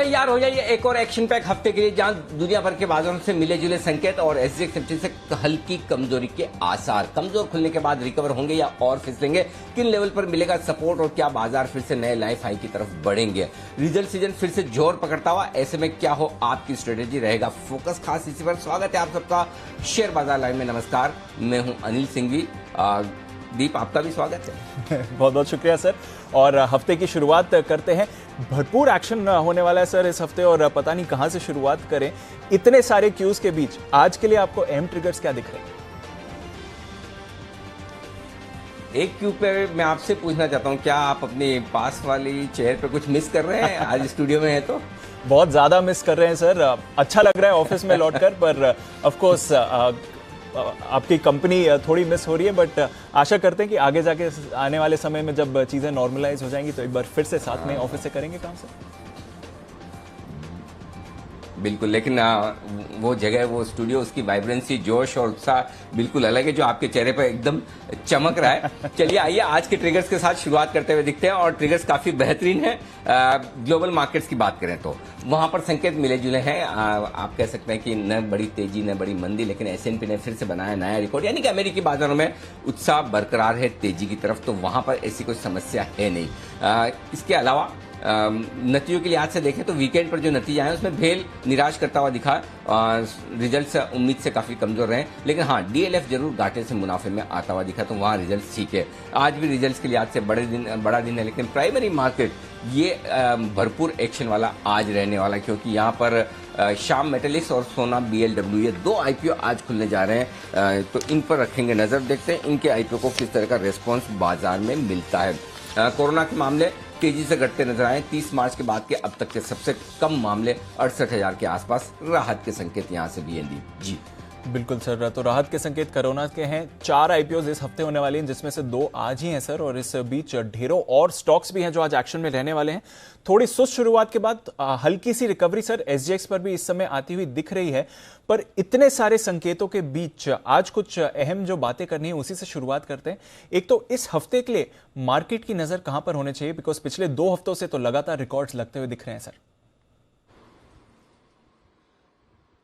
तैयार हो जाइए एक और एक्शन पैक हफ्ते के लिए, जहां दुनिया भर के बाजारों से मिले जुले संकेत और एसजीएक्स निफ्टी से हल्की कमजोरी के आसार। कमजोर खुलने के बाद रिकवर होंगे या और फिसलेंगे, किन लेवल पर मिलेगा सपोर्ट और क्या बाजार फिर से नए लाइफ हाई की तरफ बढ़ेंगे। रिजल्ट सीजन फिर से जोर पकड़ता हुआ, ऐसे में क्या हो आपकी स्ट्रेटेजी, रहेगा फोकस खास इसी पर। स्वागत है आप सबका शेयर बाजार लाइव में। नमस्कार, मैं हूं अनिल सिंघवी। दीप, आपका भी स्वागत है। बहुत बहुत शुक्रिया सर। और हफ्ते की शुरुआत करते हैं। भरपूर एक्शन होने वाला है सर इस हफ्ते, और पता नहीं कहां से शुरुआत करें। इतने सारे क्यूज के बीच आज के लिए आपको अहम ट्रिगर्स क्या दिख रहे हैं? एक क्यू पे मैं आपसे पूछना चाहता हूं, क्या आप अपने पास वाली चेयर पे कुछ मिस कर रहे हैं? आज स्टूडियो में है तो बहुत ज्यादा मिस कर रहे हैं सर। अच्छा लग रहा है ऑफिस में लौटकर, पर ऑफ कोर्स आपकी कंपनी थोड़ी मिस हो रही है, बट आशा करते हैं कि आगे जाके आने वाले समय में जब चीजें नॉर्मलाइज हो जाएंगी तो एक बार फिर से साथ में ऑफिस से करेंगे काम सर। बिल्कुल, लेकिन वो जगह, वो स्टूडियो, उसकी वाइब्रेंसी, जोश और उत्साह बिल्कुल अलग है, जो आपके चेहरे पर एकदम चमक रहा है। चलिए आइए आज के ट्रिगर्स के साथ शुरुआत करते हुए दिखते हैं, और ट्रिगर्स काफी बेहतरीन है। ग्लोबल मार्केट्स की बात करें तो वहां पर संकेत मिले जुले हैं। आप कह सकते हैं कि न बड़ी तेजी न बड़ी मंदी, लेकिन एसएनपी ने फिर से बनाया नया रिकॉर्ड, यानी कि अमेरिकी बाजारों में उत्साह बरकरार है तेजी की तरफ, तो वहां पर ऐसी कोई समस्या है नहीं। इसके अलावा नतीजों के लिहाज से देखें तो वीकेंड पर जो नतीजा है उसमें भेल निराश करता हुआ दिखा। रिजल्ट्स उम्मीद से काफी कमजोर रहे, लेकिन हाँ डीएलएफ जरूर घाटे से मुनाफे में आता हुआ दिखा, तो वहाँ रिजल्ट्स ठीक है। आज भी रिजल्ट्स के लिहाज से बड़ा दिन है, लेकिन प्राइमरी मार्केट ये भरपूर एक्शन वाला आज रहने वाला है, क्योंकि यहाँ पर श्याम मेटालिक्स और सोना बीएलडब्ल्यू ये दो आईपीओ आज खुलने जा रहे हैं, तो इन पर रखेंगे नजर। देखते हैं इनके आईपीओ को किस तरह का रेस्पॉन्स बाजार में मिलता है। कोरोना के मामले तेजी से घटते नजर आए। 30 मार्च के बाद के अब तक के सबसे कम मामले 68,000 के आसपास। राहत के संकेत यहां से भी हैं जी। बिल्कुल सर, तो राहत के संकेत कोरोना के हैं। 4 आईपीओ इस हफ्ते होने वाली हैं, जिसमें से 2 आज ही हैं सर, और इस बीच ढेरों और स्टॉक्स भी हैं जो आज एक्शन में रहने वाले हैं। थोड़ी सुस्त शुरुआत के बाद हल्की सी रिकवरी सर एसजीएक्स पर भी इस समय आती हुई दिख रही है, पर इतने सारे संकेतों के बीच आज कुछ अहम जो बातें करनी है उसी से शुरुआत करते हैं। एक तो इस हफ्ते के लिए मार्केट की नजर कहां पर होनी चाहिए, बिकॉज पिछले 2 हफ्तों से तो लगातार रिकॉर्ड्स लगते हुए दिख रहे हैं सर।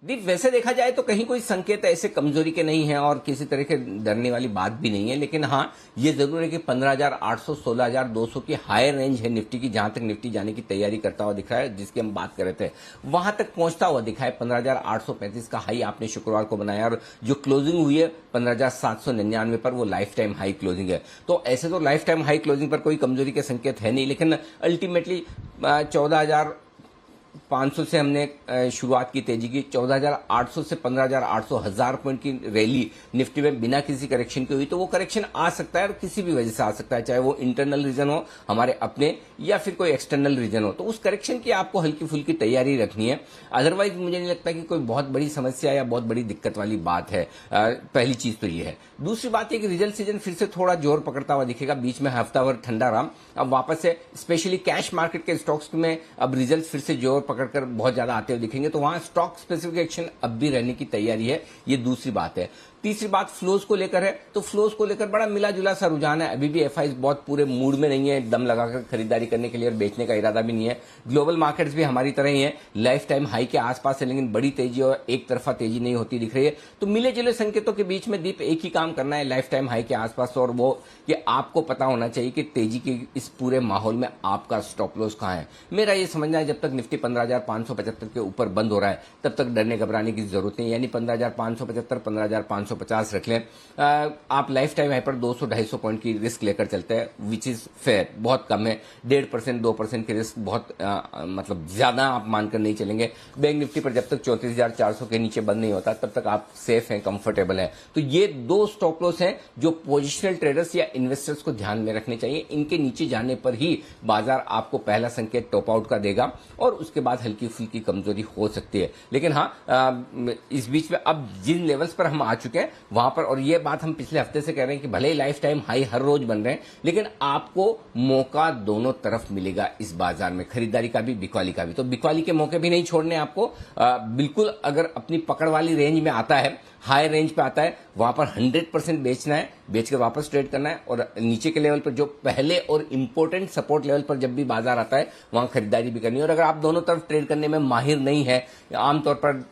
दीप, वैसे देखा जाए तो कहीं कोई संकेत ऐसे कमजोरी के नहीं है और किसी तरह के डरने वाली बात भी नहीं है, लेकिन हाँ ये जरूर है कि 15,800 16,200 की हायर रेंज है निफ्टी की, जहां तक निफ्टी जाने की तैयारी करता हुआ दिख रहा है, जिसकी हम बात कर रहे थे वहां तक पहुंचता हुआ दिखा है। 15,835 का हाई आपने शुक्रवार को बनाया, और जो क्लोजिंग हुई है 15,799 पर, वो लाइफ टाइम हाई क्लोजिंग है। तो ऐसे तो लाइफ टाइम हाई क्लोजिंग पर कोई कमजोरी के संकेत है नहीं, लेकिन अल्टीमेटली 14,500 से हमने शुरुआत की तेजी की। 14,800 से 15,800 1000 पॉइंट की रैली निफ्टी में बिना किसी करेक्शन के हुई, तो वो करेक्शन आ सकता है और किसी भी वजह से आ सकता है, चाहे वो इंटरनल रीजन हो हमारे अपने या फिर कोई एक्सटर्नल रीजन हो, तो उस करेक्शन की आपको हल्की फुल्की तैयारी रखनी है। अदरवाइज मुझे नहीं लगता कि कोई बहुत बड़ी समस्या या बहुत बड़ी दिक्कत वाली बात है। पहली चीज तो ये है। दूसरी बात है कि रिजल्ट सीजन फिर से थोड़ा जोर पकड़ता हुआ दिखेगा। बीच में हफ्ता भर ठंडा रहा, अब वापस से स्पेशली कैश मार्केट के स्टॉक्स में अब रिजल्ट फिर से जोर पकड़कर बहुत ज्यादा आते हुए दिखेंगे, तो वहां स्टॉक स्पेसिफिक एक्शन अब भी रहने की तैयारी है। ये दूसरी बात है। तीसरी बात फ्लोज को लेकर है, तो फ्लोज को लेकर बड़ा मिला जुला सा रुझान है। अभी भी एफआईज बहुत पूरे मूड में नहीं है, दम लगाकर खरीदारी करने के लिए, और बेचने का इरादा भी नहीं है। ग्लोबल मार्केट्स भी हमारी तरह ही है, लाइफ टाइम हाई के आसपास है, लेकिन बड़ी तेजी और एक तरफा तेजी नहीं होती दिख रही है। तो मिले जुले संकेतों के बीच में दीप एक ही काम करना है, लाइफ टाइम हाई के आसपास, और वो कि आपको पता होना चाहिए कि तेजी के इस पूरे माहौल में आपका स्टॉप लॉस कहां है। मेरा ये समझना है जब तक निफ्टी 15,575 के ऊपर बंद हो रहा है तब तक डरने घबराने की जरूरत नहीं, यानी 15,575 15,550 रख लें। आप लाइफ टाइम हाई पर 200-250 पॉइंट की रिस्क लेकर चलते हैं, विच इज फेयर, बहुत कम है। 1.5% 2% की रिस्क बहुत मतलब ज्यादा आप मानकर नहीं चलेंगे। बैंक निफ्टी पर जब तक 34,400 के नीचे बंद नहीं होता तब तक आप सेफ हैं, कंफर्टेबल हैं। तो ये 2 स्टॉप लॉस हैं जो पोजिशनल ट्रेडर्स या इन्वेस्टर्स को ध्यान में रखने चाहिए। इनके नीचे जाने पर ही बाजार आपको पहला संकेत टॉप आउट का देगा, और उसके बाद हल्की फुल्की कमजोरी हो सकती है। लेकिन हाँ इस बीच में अब जिन लेवल्स पर हम आ चुके हैं हैं वहां पर, और ये बात हम पिछले हफ्ते से कह रहे हैं कि भले ही लाइफ टाइम हाई हर रोज बन रहे हैं, लेकिन आपको मौका दोनों तरफ मिलेगा इस बाजार में, खरीदारी का भी, बिकवाली का भी। तो बिकवाली के मौके भी नहीं छोड़ने आपको। बिल्कुल अगर अपनी पकड़ वाली रेंज में आता है, हाई रेंज पे आता है, वहां पर 100% बेचना है, बेचकर वापस ट्रेड करना है, और नीचे के लेवल पर जो पहले और इंपॉर्टेंट सपोर्ट लेवल पर जब भी बाजार आता है वहां खरीदारी भी करनी है। और अगर आप दोनों तरफ ट्रेड करने में माहिर नहीं है, आमतौर पर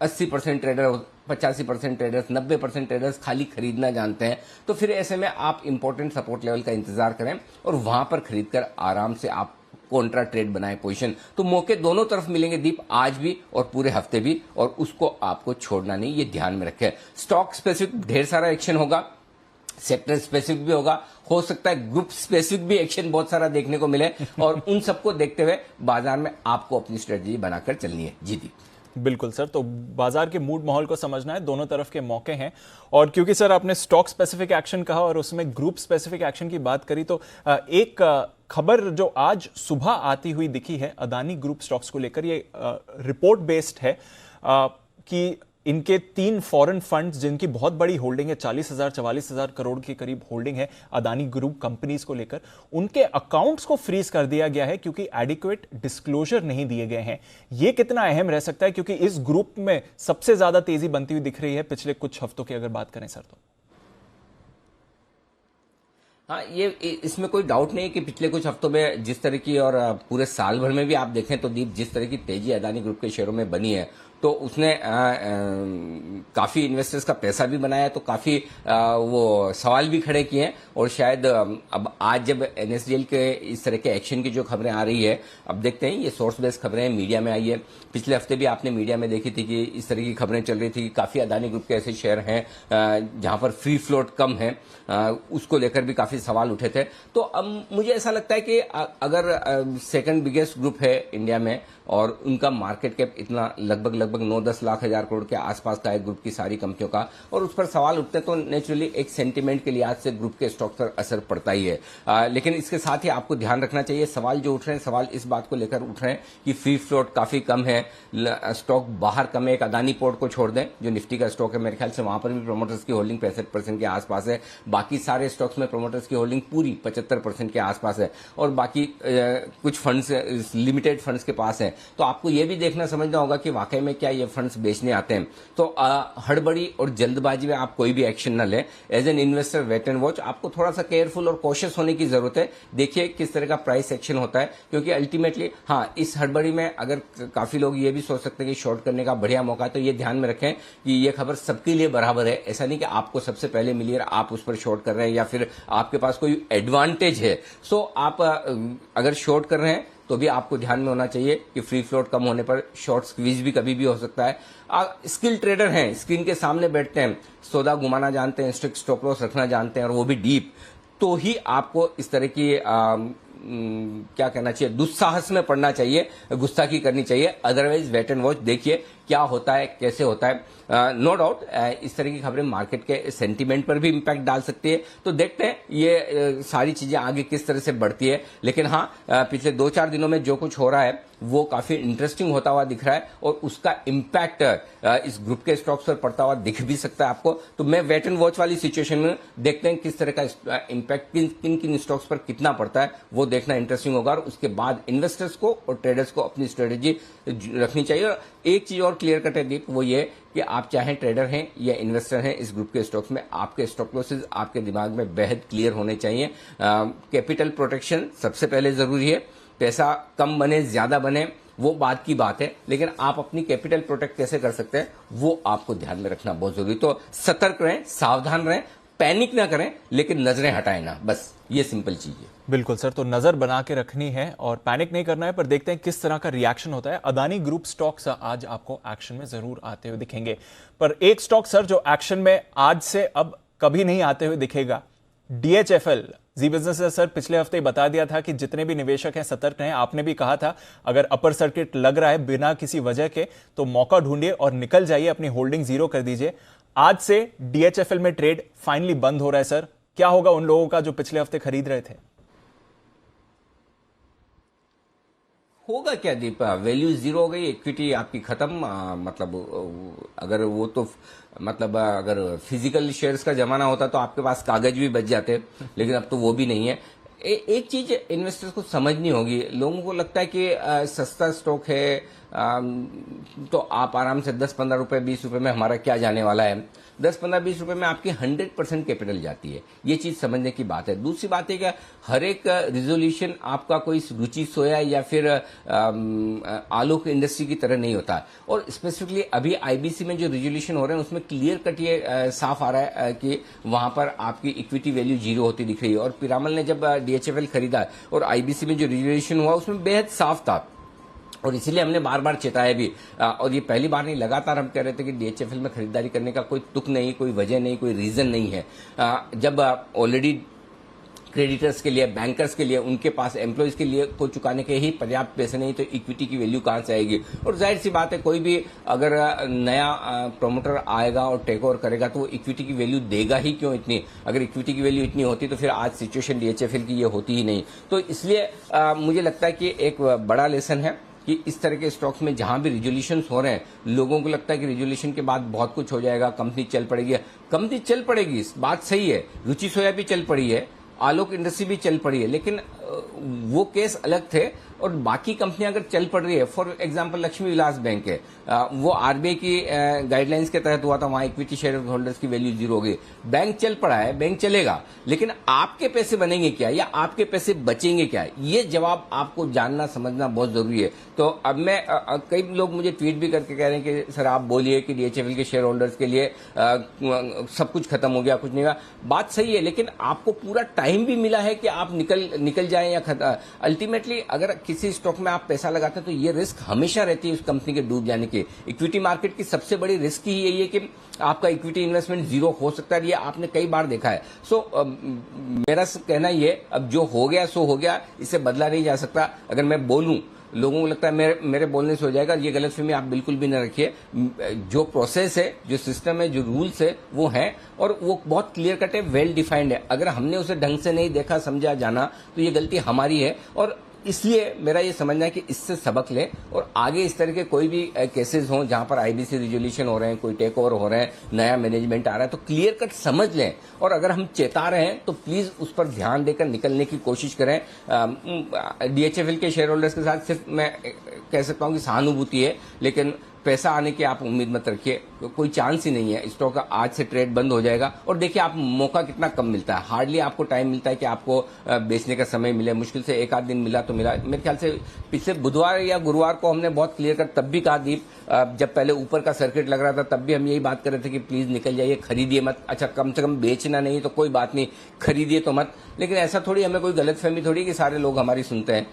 80% ट्रेडर, 85% ट्रेडर्स, 90% ट्रेडर्स खाली खरीदना जानते हैं, तो फिर ऐसे में आप इंपॉर्टेंट सपोर्ट लेवल का इंतजार करें और वहां पर खरीदकर आराम से आप कॉन्ट्रा ट्रेड बनाए पोजीशन। तो मौके दोनों तरफ मिलेंगे दीप, आज भी और पूरे हफ्ते भी, और उसको आपको छोड़ना नहीं, ये ध्यान में रखें। स्टॉक स्पेसिफिक ढेर सारा एक्शन होगा, सेक्टर स्पेसिफिक भी होगा, हो सकता है ग्रुप स्पेसिफिक भी एक्शन बहुत सारा देखने को मिले, और उन सबको देखते हुए बाजार में आपको अपनी स्ट्रेटजी बनाकर चलनी है। जी दीप। बिल्कुल सर, तो बाजार के मूड माहौल को समझना है, दोनों तरफ के मौके हैं। और क्योंकि सर आपने स्टॉक स्पेसिफिक एक्शन कहा और उसमें ग्रुप स्पेसिफिक एक्शन की बात करी, तो एक खबर जो आज सुबह आती हुई दिखी है अदानी ग्रुप स्टॉक्स को लेकर, ये रिपोर्ट बेस्ड है कि इनके 3 फॉरेन फंड्स जिनकी बहुत बड़ी होल्डिंग है, 40,000-44,000 करोड़ के करीब होल्डिंग है अदानी ग्रुप कंपनीज को लेकर, उनके अकाउंट्स को फ्रीज कर दिया गया है क्योंकि एडिक्वेट डिस्क्लोजर नहीं दिए गए हैं। यह कितना अहम रह सकता है, क्योंकि इस ग्रुप में सबसे ज्यादा तेजी बनती हुई दिख रही है पिछले कुछ हफ्तों की अगर बात करें सर तो? हाँ, ये इसमें कोई डाउट नहीं है कि पिछले कुछ हफ्तों में जिस तरह की, और पूरे साल भर में भी आप देखें तो दीप, जिस तरह की तेजी अदानी ग्रुप के शेयरों में बनी है, तो उसने काफी इन्वेस्टर्स का पैसा भी बनाया, तो काफी वो सवाल भी खड़े किए हैं। और शायद अब आज जब एनएसडीएल के इस तरह के एक्शन की जो खबरें आ रही है, अब देखते हैं, ये सोर्स बेस्ड खबरें मीडिया में आई है। पिछले हफ्ते भी आपने मीडिया में देखी थी कि इस तरह की खबरें चल रही थी कि काफी अदानी ग्रुप के ऐसे शेयर हैं जहां पर फ्री फ्लोट कम है, उसको लेकर भी काफी सवाल उठे थे। तो अब मुझे ऐसा लगता है कि अगर सेकंड बिगेस्ट ग्रुप है इंडिया में और उनका मार्केट कैप इतना लगभग 9-10 लाख हजार करोड़ के आसपास का है ग्रुप की सारी कंपनियों का, और उस पर सवाल उठते हैं, तो नेचुरली एक सेंटीमेंट के लिहाज से ग्रुप के स्टॉक पर असर पड़ता ही है। लेकिन इसके साथ ही आपको ध्यान रखना चाहिए, सवाल जो उठ रहे हैं, सवाल इस बात को लेकर उठ रहे हैं कि फ्री फ्लोट काफी कम है, स्टॉक बाहर कम है। एक अदानी पोर्ट को छोड़ दें जो निफ्टी का स्टॉक है, मेरे ख्याल से वहां पर भी प्रोमोटर्स की होल्डिंग 65% के आसपास है। बाकी सारे स्टॉक्स में प्रोमोटर्स की होल्डिंग पूरी 75% के आसपास है, और बाकी कुछ फंड्स लिमिटेड फंड्स के पास है। तो आपको यह भी देखना समझना होगा कि वाकई में क्या ये फंड्स बेचने आते हैं। तो हड़बड़ी और जल्दबाजी में आप कोई भी एक्शन न लें। As an investor wait and watch, आपको थोड़ा सा केयरफुल और कॉशियस होने की जरूरत है। देखिए किस तरह का प्राइस एक्शन होता है, क्योंकि अल्टीमेटली हाँ, इस हड़बड़ी में अगर काफी लोग ये भी सोच सकते हैं कि शॉर्ट करने का बढ़िया मौका है, तो ये ध्यान में रखें कि ये खबर सबके लिए बराबर है। ऐसा नहीं कि आपको सबसे पहले मिली और आप उस पर शॉर्ट कर रहे हैं या फिर आपके पास कोई एडवांटेज है। सो आप अगर शॉर्ट कर रहे हैं तो भी आपको ध्यान में होना चाहिए कि फ्री फ्लोट कम होने पर शॉर्ट स्क्वीज भी कभी भी हो सकता है। स्किल ट्रेडर हैं, स्क्रीन के सामने बैठते हैं, सौदा घुमाना जानते हैं, स्ट्रिक्ट स्टॉप लॉस रखना जानते हैं, और वो भी डीप, तो ही आपको इस तरह की क्या कहना चाहिए, दुस्साहस में पड़ना चाहिए, गुस्ताखी करनी चाहिए। अदरवाइज वेट एंड वॉच, देखिए क्या होता है, कैसे होता है। नो डाउट इस तरह की खबरें मार्केट के सेंटीमेंट पर भी इंपैक्ट डाल सकती है, तो देखते हैं ये सारी चीजें आगे किस तरह से बढ़ती है। लेकिन हाँ, पिछले 2-4 दिनों में जो कुछ हो रहा है वो काफी इंटरेस्टिंग होता हुआ दिख रहा है, और उसका इंपैक्ट इस ग्रुप के स्टॉक्स पर पड़ता हुआ दिख भी सकता है आपको। तो मैं वेट एंड वॉच वाली सिचुएशन में देखते हैं किस तरह का इंपैक्ट किन किन स्टॉक्स पर कितना पड़ता है, वो देखना इंटरेस्टिंग होगा। और उसके बाद इन्वेस्टर्स को और ट्रेडर्स को अपनी स्ट्रेटेजी रखनी चाहिए। और एक चीज और क्लियर कट है दीप, वो ये कि आप चाहे ट्रेडर हैं या इन्वेस्टर हैं इस ग्रुप के स्टॉक्स में, आपके स्टॉप लॉसेस आपके दिमाग में बेहद क्लियर होने चाहिए। कैपिटल प्रोटेक्शन सबसे पहले जरूरी है। पैसा कम बने ज्यादा बने वो बात की बात है, लेकिन आप अपनी कैपिटल प्रोटेक्ट कैसे कर सकते हैं वो आपको ध्यान में रखना बहुत जरूरी। तो सतर्क रहें, सावधान रहें, पैनिक ना करें, लेकिन नजरें हटाएं ना, बस ये सिंपल चीज है। बिल्कुल सर, तो नजर बना के रखनी है और पैनिक नहीं करना है, पर देखते हैं किस तरह का रिएक्शन होता है। अदानी ग्रुप स्टॉक्स आज आपको एक्शन में जरूर आते हुए दिखेंगे, पर एक स्टॉक सर जो एक्शन में आज से अब कभी नहीं आते हुए दिखेगा, DHFL। जी बिजनेस ने सर पिछले हफ्ते ही बता दिया था कि जितने भी निवेशक हैं सतर्क रहें। आपने भी कहा था अगर अपर सर्किट लग रहा है बिना किसी वजह के तो मौका ढूंढिए और निकल जाइए, अपनी होल्डिंग जीरो कर दीजिए। आज से DHFL में ट्रेड फाइनली बंद हो रहा है सर, क्या होगा उन लोगों का जो पिछले हफ्ते खरीद रहे थे? होगा क्या दीप, वैल्यू जीरो हो गई, इक्विटी आपकी खत्म। मतलब अगर वो तो मतलब अगर फिजिकल शेयर्स का जमाना होता तो आपके पास कागज भी बच जाते, लेकिन अब तो वो भी नहीं है। एक चीज इन्वेस्टर्स को समझनी होगी, लोगों को लगता है कि सस्ता स्टॉक है, तो आप आराम से 10-15 रुपए 20 रुपए में हमारा क्या जाने वाला है। 10-15-20 रुपए में आपकी 100% कैपिटल जाती है, ये चीज समझने की बात है। दूसरी बात है कि हर एक रिजोल्यूशन आपका कोई रुचि सोया या फिर आलोक इंडस्ट्री की तरह नहीं होता। और स्पेसिफिकली अभी आईबीसी में जो रिजोल्यूशन हो रहे हैं उसमें क्लियर कट ये साफ आ रहा है कि वहां पर आपकी इक्विटी वैल्यू जीरो होती दिख रही है। और पिरामल ने जब डीएचएफएल खरीदा और आईबीसी में जो रिजोल्यूशन हुआ उसमें बेहद साफ था, और इसीलिए हमने बार बार चेताया भी। और ये पहली बार नहीं, लगातार हम कह रहे थे कि डीएचएफएल में खरीदारी करने का कोई तुक नहीं, कोई वजह नहीं, कोई रीजन नहीं है। जब ऑलरेडी क्रेडिटर्स के लिए, बैंकर्स के लिए, उनके पास एम्प्लॉयज के लिए को चुकाने के ही पर्याप्त पैसे नहीं, तो इक्विटी की वैल्यू कहां से आएगी। और जाहिर सी बात है, कोई भी अगर नया प्रोमोटर आएगा और टेक ओवर करेगा तो वो इक्विटी की वैल्यू देगा ही क्यों इतनी। अगर इक्विटी की वैल्यू इतनी होती तो फिर आज सिचुएशन डीएचएफएल की ये होती ही नहीं। तो इसलिए मुझे लगता है कि एक बड़ा लेसन है कि इस तरह के स्टॉक्स में जहां भी रिजोल्यूशन हो रहे हैं, लोगों को लगता है कि रिजोल्यूशन के बाद बहुत कुछ हो जाएगा, कंपनी चल पड़ेगी। कंपनी चल पड़ेगी, बात सही है, रुचि सोया भी चल पड़ी है, आलोक इंडस्ट्री भी चल पड़ी है, लेकिन वो केस अलग थे। और बाकी कंपनियां अगर चल पड़ रही है, for example Lakshmi Vilas bank है, वो आरबीआई की गाइडलाइंस के तहत हुआ था, वहां इक्विटी शेयर होल्डर्स की वैल्यू जीरो हो गई। बैंक चल पड़ा है, बैंक चलेगा, लेकिन आपके पैसे बनेंगे क्या या आपके पैसे बचेंगे क्या, ये जवाब आपको जानना समझना बहुत जरूरी है। तो अब मैं कई लोग मुझे ट्वीट भी करके कह रहे हैं कि सर आप बोलिए कि डीएचएफएल के शेयर होल्डर्स के लिए सब कुछ खत्म हो गया, कुछ नहीं हुआ। बात सही है, लेकिन आपको पूरा टाइम भी मिला है कि आप निकल जाएं या अल्टीमेटली अगर किसी स्टॉक में आप पैसा लगाते हैं तो ये रिस्क हमेशा रहती है उस कंपनी के डूब जाने की। इक्विटी मार्केट की सबसे बड़ी रिस्क ही यही है कि आपका इक्विटी इन्वेस्टमेंट जीरो हो सकता है, ये आपने कई बार देखा है। मेरा कहना ये, अब जो हो गया सो हो गया, इसे बदला नहीं जा सकता। अगर मैं बोलूं, लोगों को लगता है मेरे बोलने से हो जाएगा, ये गलतफहमी आप बिल्कुल भी न रखिए। जो प्रोसेस है, जो सिस्टम है, जो रूल्स है वो है, और वो बहुत क्लियर कट है, वेल डिफाइंड है। अगर हमने उसे ढंग से नहीं देखा, समझा, जाना, तो ये गलती हमारी है। और इसलिए मेरा ये समझना है कि इससे सबक लें और आगे इस तरह के कोई भी केसेस हों जहां पर आईबीसी रिजोल्यूशन हो रहे हैं, कोई टेक ओवर हो रहे हैं, नया मैनेजमेंट आ रहा है, तो क्लियर कट समझ लें। और अगर हम चेता रहे हैं तो प्लीज उस पर ध्यान देकर निकलने की कोशिश करें। डीएचएफएल के शेयर होल्डर्स के साथ सिर्फ मैं कह सकता हूं कि सहानुभूति है, लेकिन पैसा आने की आप उम्मीद मत रखिए, कोई चांस ही नहीं है। स्टॉक का आज से ट्रेड बंद हो जाएगा। और देखिए, आप मौका कितना कम मिलता है, हार्डली आपको टाइम मिलता है कि आपको बेचने का समय मिले। मुश्किल से एक आध दिन मिला तो मिला। मेरे ख्याल से पिछले बुधवार या गुरुवार को हमने बहुत क्लियर कर तब भी कहा, दीप, जब पहले ऊपर का सर्किट लग रहा था तब भी हम यही बात कर रहे थे कि प्लीज निकल जाइए, खरीदिए मत। अच्छा, कम से कम बेचना नहीं तो कोई बात नहीं, खरीदिए तो मत। लेकिन ऐसा थोड़ी, हमें कोई गलतफहमी थोड़ी कि सारे लोग हमारी सुनते हैं।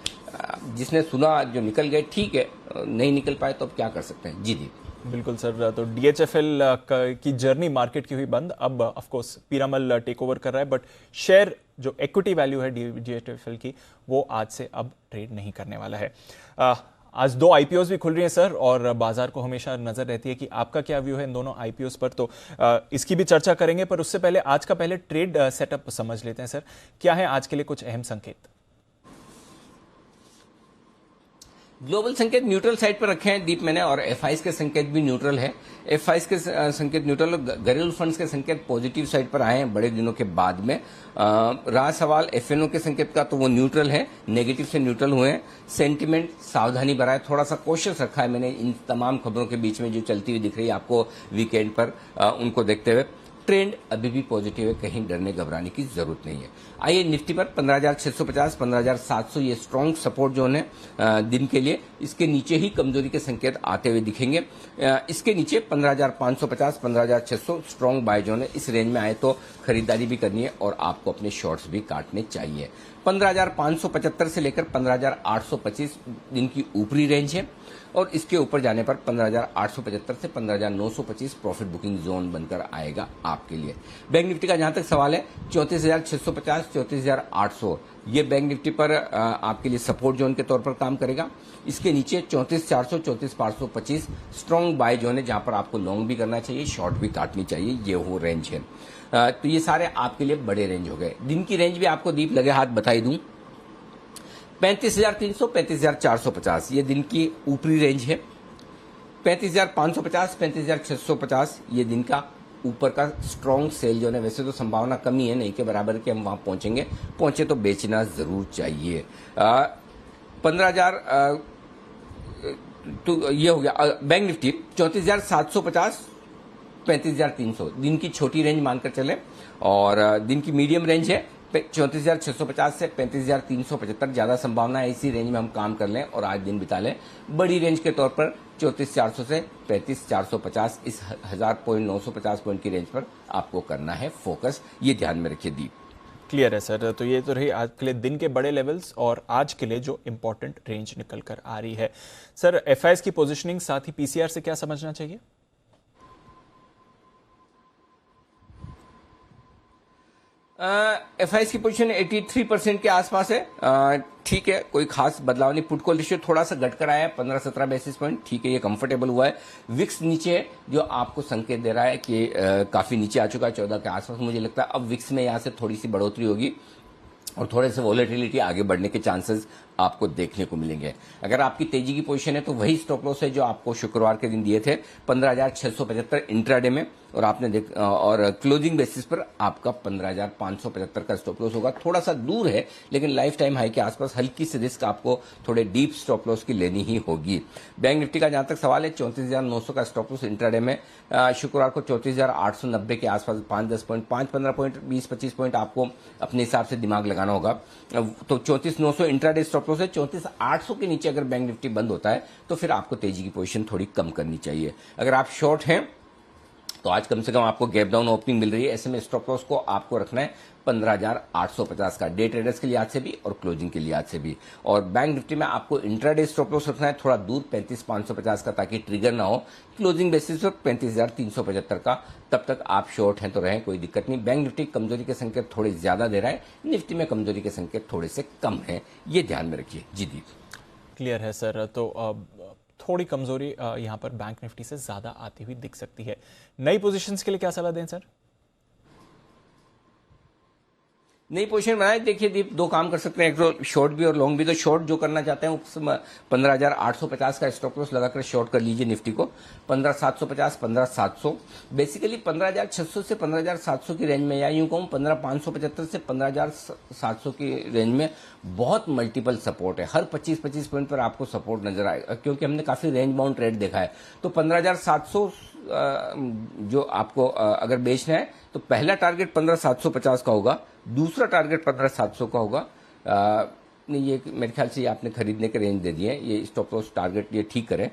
जिसने सुना, जो निकल गए, ठीक है, नहीं निकल पाए तो अब क्या कर सकते हैं। जी दीप। बिल्कुल सर, तो डीएचएफएल की जर्नी मार्केट की हुई बंद, अब of course Piramal take over कर रहा है, बट शेयर जो इक्विटी वैल्यू है डीएचएफएल की, वो आज से अब ट्रेड नहीं करने वाला है। आज 2 आईपीओज भी खुल रही हैं सर, और बाजार को हमेशा नजर रहती है कि आपका क्या व्यू है इन दोनों आईपीओज पर, तो इसकी भी चर्चा करेंगे। पर उससे पहले आज का पहले ट्रेड सेटअप समझ लेते हैं सर। क्या है आज के लिए कुछ अहम संकेत? ग्लोबल संकेत न्यूट्रल साइड पर रखे हैं दीप मैंने, और एफआईज के संकेत भी न्यूट्रल है। एफआईज के संकेत न्यूट्रल, घरेलू फंड्स के संकेत पॉजिटिव साइड पर आए हैं बड़े दिनों के बाद में। रहा सवाल एफएनओ के संकेत का, तो वो न्यूट्रल है, नेगेटिव से न्यूट्रल हुए हैं। सेंटिमेंट सावधानी भरा है, थोड़ा सा कोशिश रखा है मैंने इन तमाम खबरों के बीच में जो चलती हुई दिख रही है आपको वीकेंड पर, उनको देखते हुए। ट्रेंड अभी भी पॉजिटिव है, कहीं डरने घबराने की जरूरत नहीं है। आइए निफ्टी पर 15,650, 15,700 ये स्ट्रॉन्ग सपोर्ट जोन है दिन के लिए। इसके नीचे ही कमजोरी के संकेत आते हुए दिखेंगे। इसके नीचे 15,550, 15,600 स्ट्रॉन्ग बाय जोन है। इस रेंज में आए तो खरीदारी भी करनी है और आपको अपने शॉर्ट्स भी काटने चाहिए। 15,575 से लेकर 15,825 दिन की ऊपरी रेंज है, और इसके ऊपर जाने पर 15,875 से 15,925 प्रॉफिट बुकिंग जोन बनकर आएगा आपके लिए। बैंक निफ्टी का जहां तक सवाल है, 34,650, 34,800 ये बैंक निफ्टी पर आपके लिए सपोर्ट जोन के तौर पर काम करेगा। इसके नीचे 34,400, 34,525 स्ट्रॉन्ग बाय जोन है, जहां पर आपको लॉन्ग भी करना चाहिए, शॉर्ट भी काटनी चाहिए, ये वो रेंज है। तो ये सारे आपके लिए बड़े रेंज हो गए। दिन की रेंज भी आपको दीप लगे हाथ बताई दूं, 35,300, 35,450 ये दिन की ऊपरी रेंज है। 35,550, 35,650 ये दिन का ऊपर का स्ट्रॉन्ग सेल जोन है। वैसे तो संभावना कमी है, नहीं के बराबर के हम वहां पहुंचे तो बेचना जरूर चाहिए। 15,000 तो ये हो गया। बैंक निफ्टी 34,750, 35,300 दिन की छोटी रेंज मानकर चले, और दिन की मीडियम रेंज है 34,650 से 35,375। ज्यादा संभावना है इसी रेंज में हम काम कर लें और आज दिन बिता लें। बड़ी रेंज के तौर पर 34,400 से 35,450, इस 1000.950 पॉइंट की रेंज पर आपको करना है फोकस, ये ध्यान में रखिए दीप। क्लियर है सर। तो ये तो रही आज के लिए दिन के बड़े लेवल्स और आज के लिए जो इंपॉर्टेंट रेंज निकल कर आ रही है। सर एफआईएस की पोजीशनिंग साथ ही पीसीआर से क्या समझना चाहिए? एफआईएस की पोजीशन 83% के आसपास है। ठीक है, कोई खास बदलाव नहीं। पुट कॉल रेशियो थोड़ा सा घटकर आया है 15-17 बेसिस पॉइंट, ठीक है, ये कंफर्टेबल हुआ है। विक्स नीचे है जो आपको संकेत दे रहा है कि काफी नीचे आ चुका है 14 के आसपास। मुझे लगता है अब विक्स में यहां से थोड़ी सी बढ़ोतरी होगी और थोड़े से वॉलेटिलिटी आगे बढ़ने के चांसेस आपको देखने को मिलेंगे। अगर आपकी तेजी की पोजीशन है तो वही स्टॉप लॉस है जो आपको शुक्रवार के दिन दिए थे 15,675 इंट्राडे में, और आपने और क्लोजिंग बेसिस पर आपका 15,575 का स्टॉप लॉस होगा। थोड़ा सा दूर है लेकिन लाइफ टाइम हाई के आसपास हल्की सी रिस्क आपको थोड़े डीप स्टॉप लॉस की लेनी ही होगी। बैंक निफ्टी का जहां तक सवाल है 34,900 का स्टॉप लॉस इंट्राडे में, शुक्रवार को 34,890 के आसपास 5-10 पॉइंट, 5-15 पॉइंट, 20-25 पॉइंट आपको अपने हिसाब से दिमाग लगाना होगा। तो 34,900 इंट्राडे स्टॉप लॉस है। 34,800 के नीचे अगर बैंक निफ्टी बंद होता है तो फिर आपको तेजी की पोजीशन थोड़ी कम करनी चाहिए। अगर आप शॉर्ट हैं तो आज कम से कम आपको गैप डाउन ओपनिंग मिल रही है, ऐसे में स्टॉप लॉस को आपको रखना है 15,850 का, डे ट्रेडर्स के लिहाज से भी और क्लोजिंग के लिहाज से भी। और बैंक निफ्टी में आपको इंट्राडे स्टॉप लॉस रखना है थोड़ा दूर 35,550 का, ताकि ट्रिगर ना हो। क्लोजिंग बेसिस पर 35,375 का। तब तक आप शॉर्ट हैं तो रहें, कोई दिक्कत नहीं। बैंक निफ्टी कमजोरी के संकेत थोड़े ज्यादा दे रहा है, निफ्टी में कमजोरी के संकेत थोड़े से कम है, ये ध्यान में रखिए। जी दीप। क्लियर है सर। तो थोड़ी कमजोरी यहां पर बैंक निफ्टी से ज्यादा आती हुई दिख सकती है। नई पोजीशंस के लिए क्या सलाह दें सर? नई पोजीशन बनाए, देखिए दीप, दो काम कर सकते हैं, एक तो शॉर्ट भी और लॉन्ग भी। तो शॉर्ट जो करना चाहते हैं वो 15,850 का स्टॉप लॉस लगाकर शॉर्ट कर लीजिए निफ्टी को। 15,750, 15,700, बेसिकली 15,600 से 15,700 की रेंज में, या यूं कहूं 15,575 से 15,700 की रेंज में बहुत मल्टीपल सपोर्ट है। हर 25-25 पॉइंट पर आपको सपोर्ट नजर आएगा, क्योंकि हमने काफी रेंज बाउंड ट्रेड देखा है। तो 15,700 जो आपको अगर बेचना है तो पहला टारगेट 15,750 का होगा, दूसरा टारगेट 15,700 का होगा। नहीं, ये मेरे ख्याल से आपने खरीदने के रेंज दे दिए हैं, ये स्टॉप लॉस टारगेट ये ठीक करें।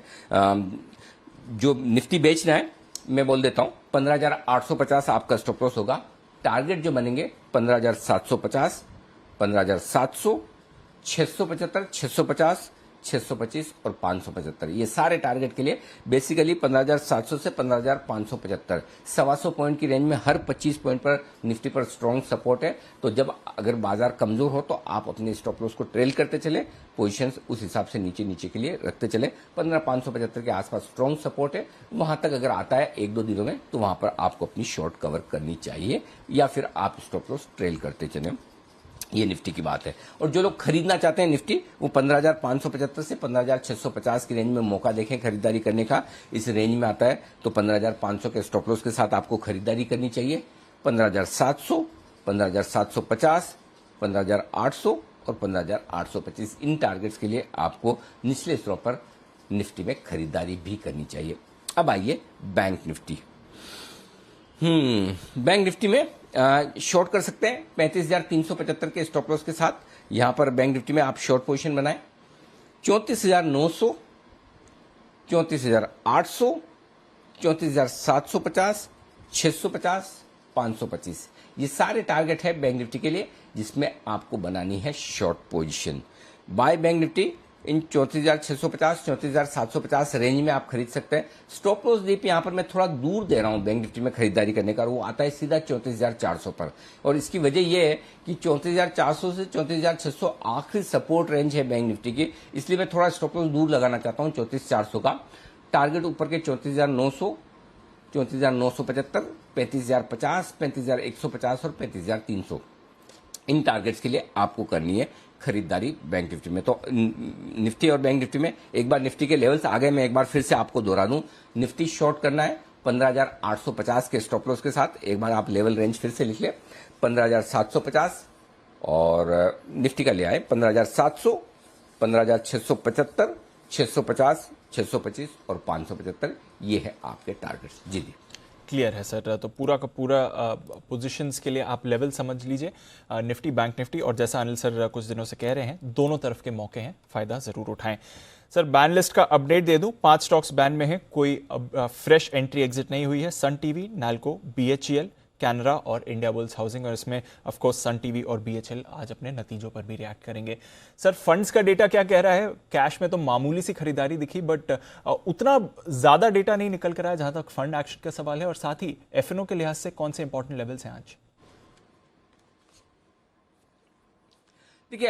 जो निफ्टी बेचना है मैं बोल देता हूं 15,850 आपका स्टॉप लॉस होगा। टारगेट जो बनेंगे 15,750, 15,700, 675, 650, 625 और 575, ये सारे टारगेट के लिए बेसिकली 15,700 से 15,575, 125 पॉइंट की रेंज में हर 25 पॉइंट पर निफ्टी पर स्ट्रॉन्ग सपोर्ट है। तो जब अगर बाजार कमजोर हो तो आप अपने स्टॉप लॉस को ट्रेल करते चले, पोजीशंस उस हिसाब से नीचे नीचे के लिए रखते चले। 15,575 के आसपास स्ट्रॉन्ग सपोर्ट है, वहां तक अगर आता है 1-2 दिनों में तो वहां पर आपको अपनी शॉर्ट कवर करनी चाहिए, या फिर आप स्टॉप लॉस ट्रेल करते चले। ये निफ्टी की बात है। और जो लोग खरीदना चाहते हैं निफ्टी, वो 15,575 से 15,650 की रेंज में मौका देखें खरीदारी करने का। इस रेंज में आता है तो 15,500 के स्टॉप लॉस के साथ आपको खरीदारी करनी चाहिए। 15,700, 15,750, 15,800 और 15,825, इन टारगेट्स के लिए आपको निचले स्तर पर निफ्टी में खरीदारी भी करनी चाहिए। अब आइए बैंक निफ्टी। बैंक निफ्टी में शॉर्ट कर सकते हैं 35,375 के स्टॉप लॉस के साथ। यहां पर बैंक निफ्टी में आप शॉर्ट पोजीशन बनाएं 34,900, 34,800, 34,750, 650, 525, ये सारे टारगेट है बैंक निफ्टी के लिए जिसमें आपको बनानी है short position. By bank Nifty in 34,650, 34,750 range में आप खरीद सकते हैं। स्टॉप लॉस दीप यहां पर मैं थोड़ा दूर दे रहा हूं बैंक निफ्टी में खरीदारी करने का, वो आता है सीधा 34,400 पर, और इसकी वजह यह है कि 34,400 से 34,600 आखिरी सपोर्ट रेंज है बैंक निफ्टी की, इसलिए मैं थोड़ा स्टॉप लॉस दूर लगाना चाहता हूं 34,400 का। टारगेट ऊपर के 34,900, 34,975, 35,050, 35,150 और 35,300, इन टारगेट्स के लिए आपको करनी है खरीदारी बैंक निफ्टी में। तो निफ्टी और बैंक निफ्टी में एक बार निफ्टी के लेवल्स आ गए, मैं एक बार फिर से आपको दोहरा दूं, निफ्टी शॉर्ट करना है 15,850 के स्टॉप लॉस के साथ। एक बार आप लेवल रेंज फिर से लिख ले 15,750, और निफ्टी का ले आए 15,700, 15,675, 650, 625 और 575। ये है आपके टारगेट्स। जी जी, क्लियर है सर। तो पूरा का पूरा पोजीशंस के लिए आप लेवल समझ लीजिए, निफ्टी बैंक निफ्टी, और जैसा अनिल सर कुछ दिनों से कह रहे हैं, दोनों तरफ के मौके हैं, फायदा जरूर उठाएं। सर बैन लिस्ट का अपडेट दे दूं, 5 स्टॉक्स बैन में है, कोई फ्रेश एंट्री एग्जिट नहीं हुई है। Sun TV, NALCO, BHEL, Canara और इंडिया बुल्स हाउसिंग, और इसमें ऑफ कोर्स सन टीवी और बीएचईएल आज अपने नतीजों पर भी रिएक्ट करेंगे। सर फंड्स का डेटा क्या कह रहा है? कैश में तो मामूली सी खरीदारी दिखी, बट उतना ज्यादा डेटा नहीं निकल कर आया जहां तक फंड एक्शन का सवाल है, और साथ ही एफएनओ के लिहाज से कौन से इंपॉर्टेंट लेवल्स हैं आज? देखिए,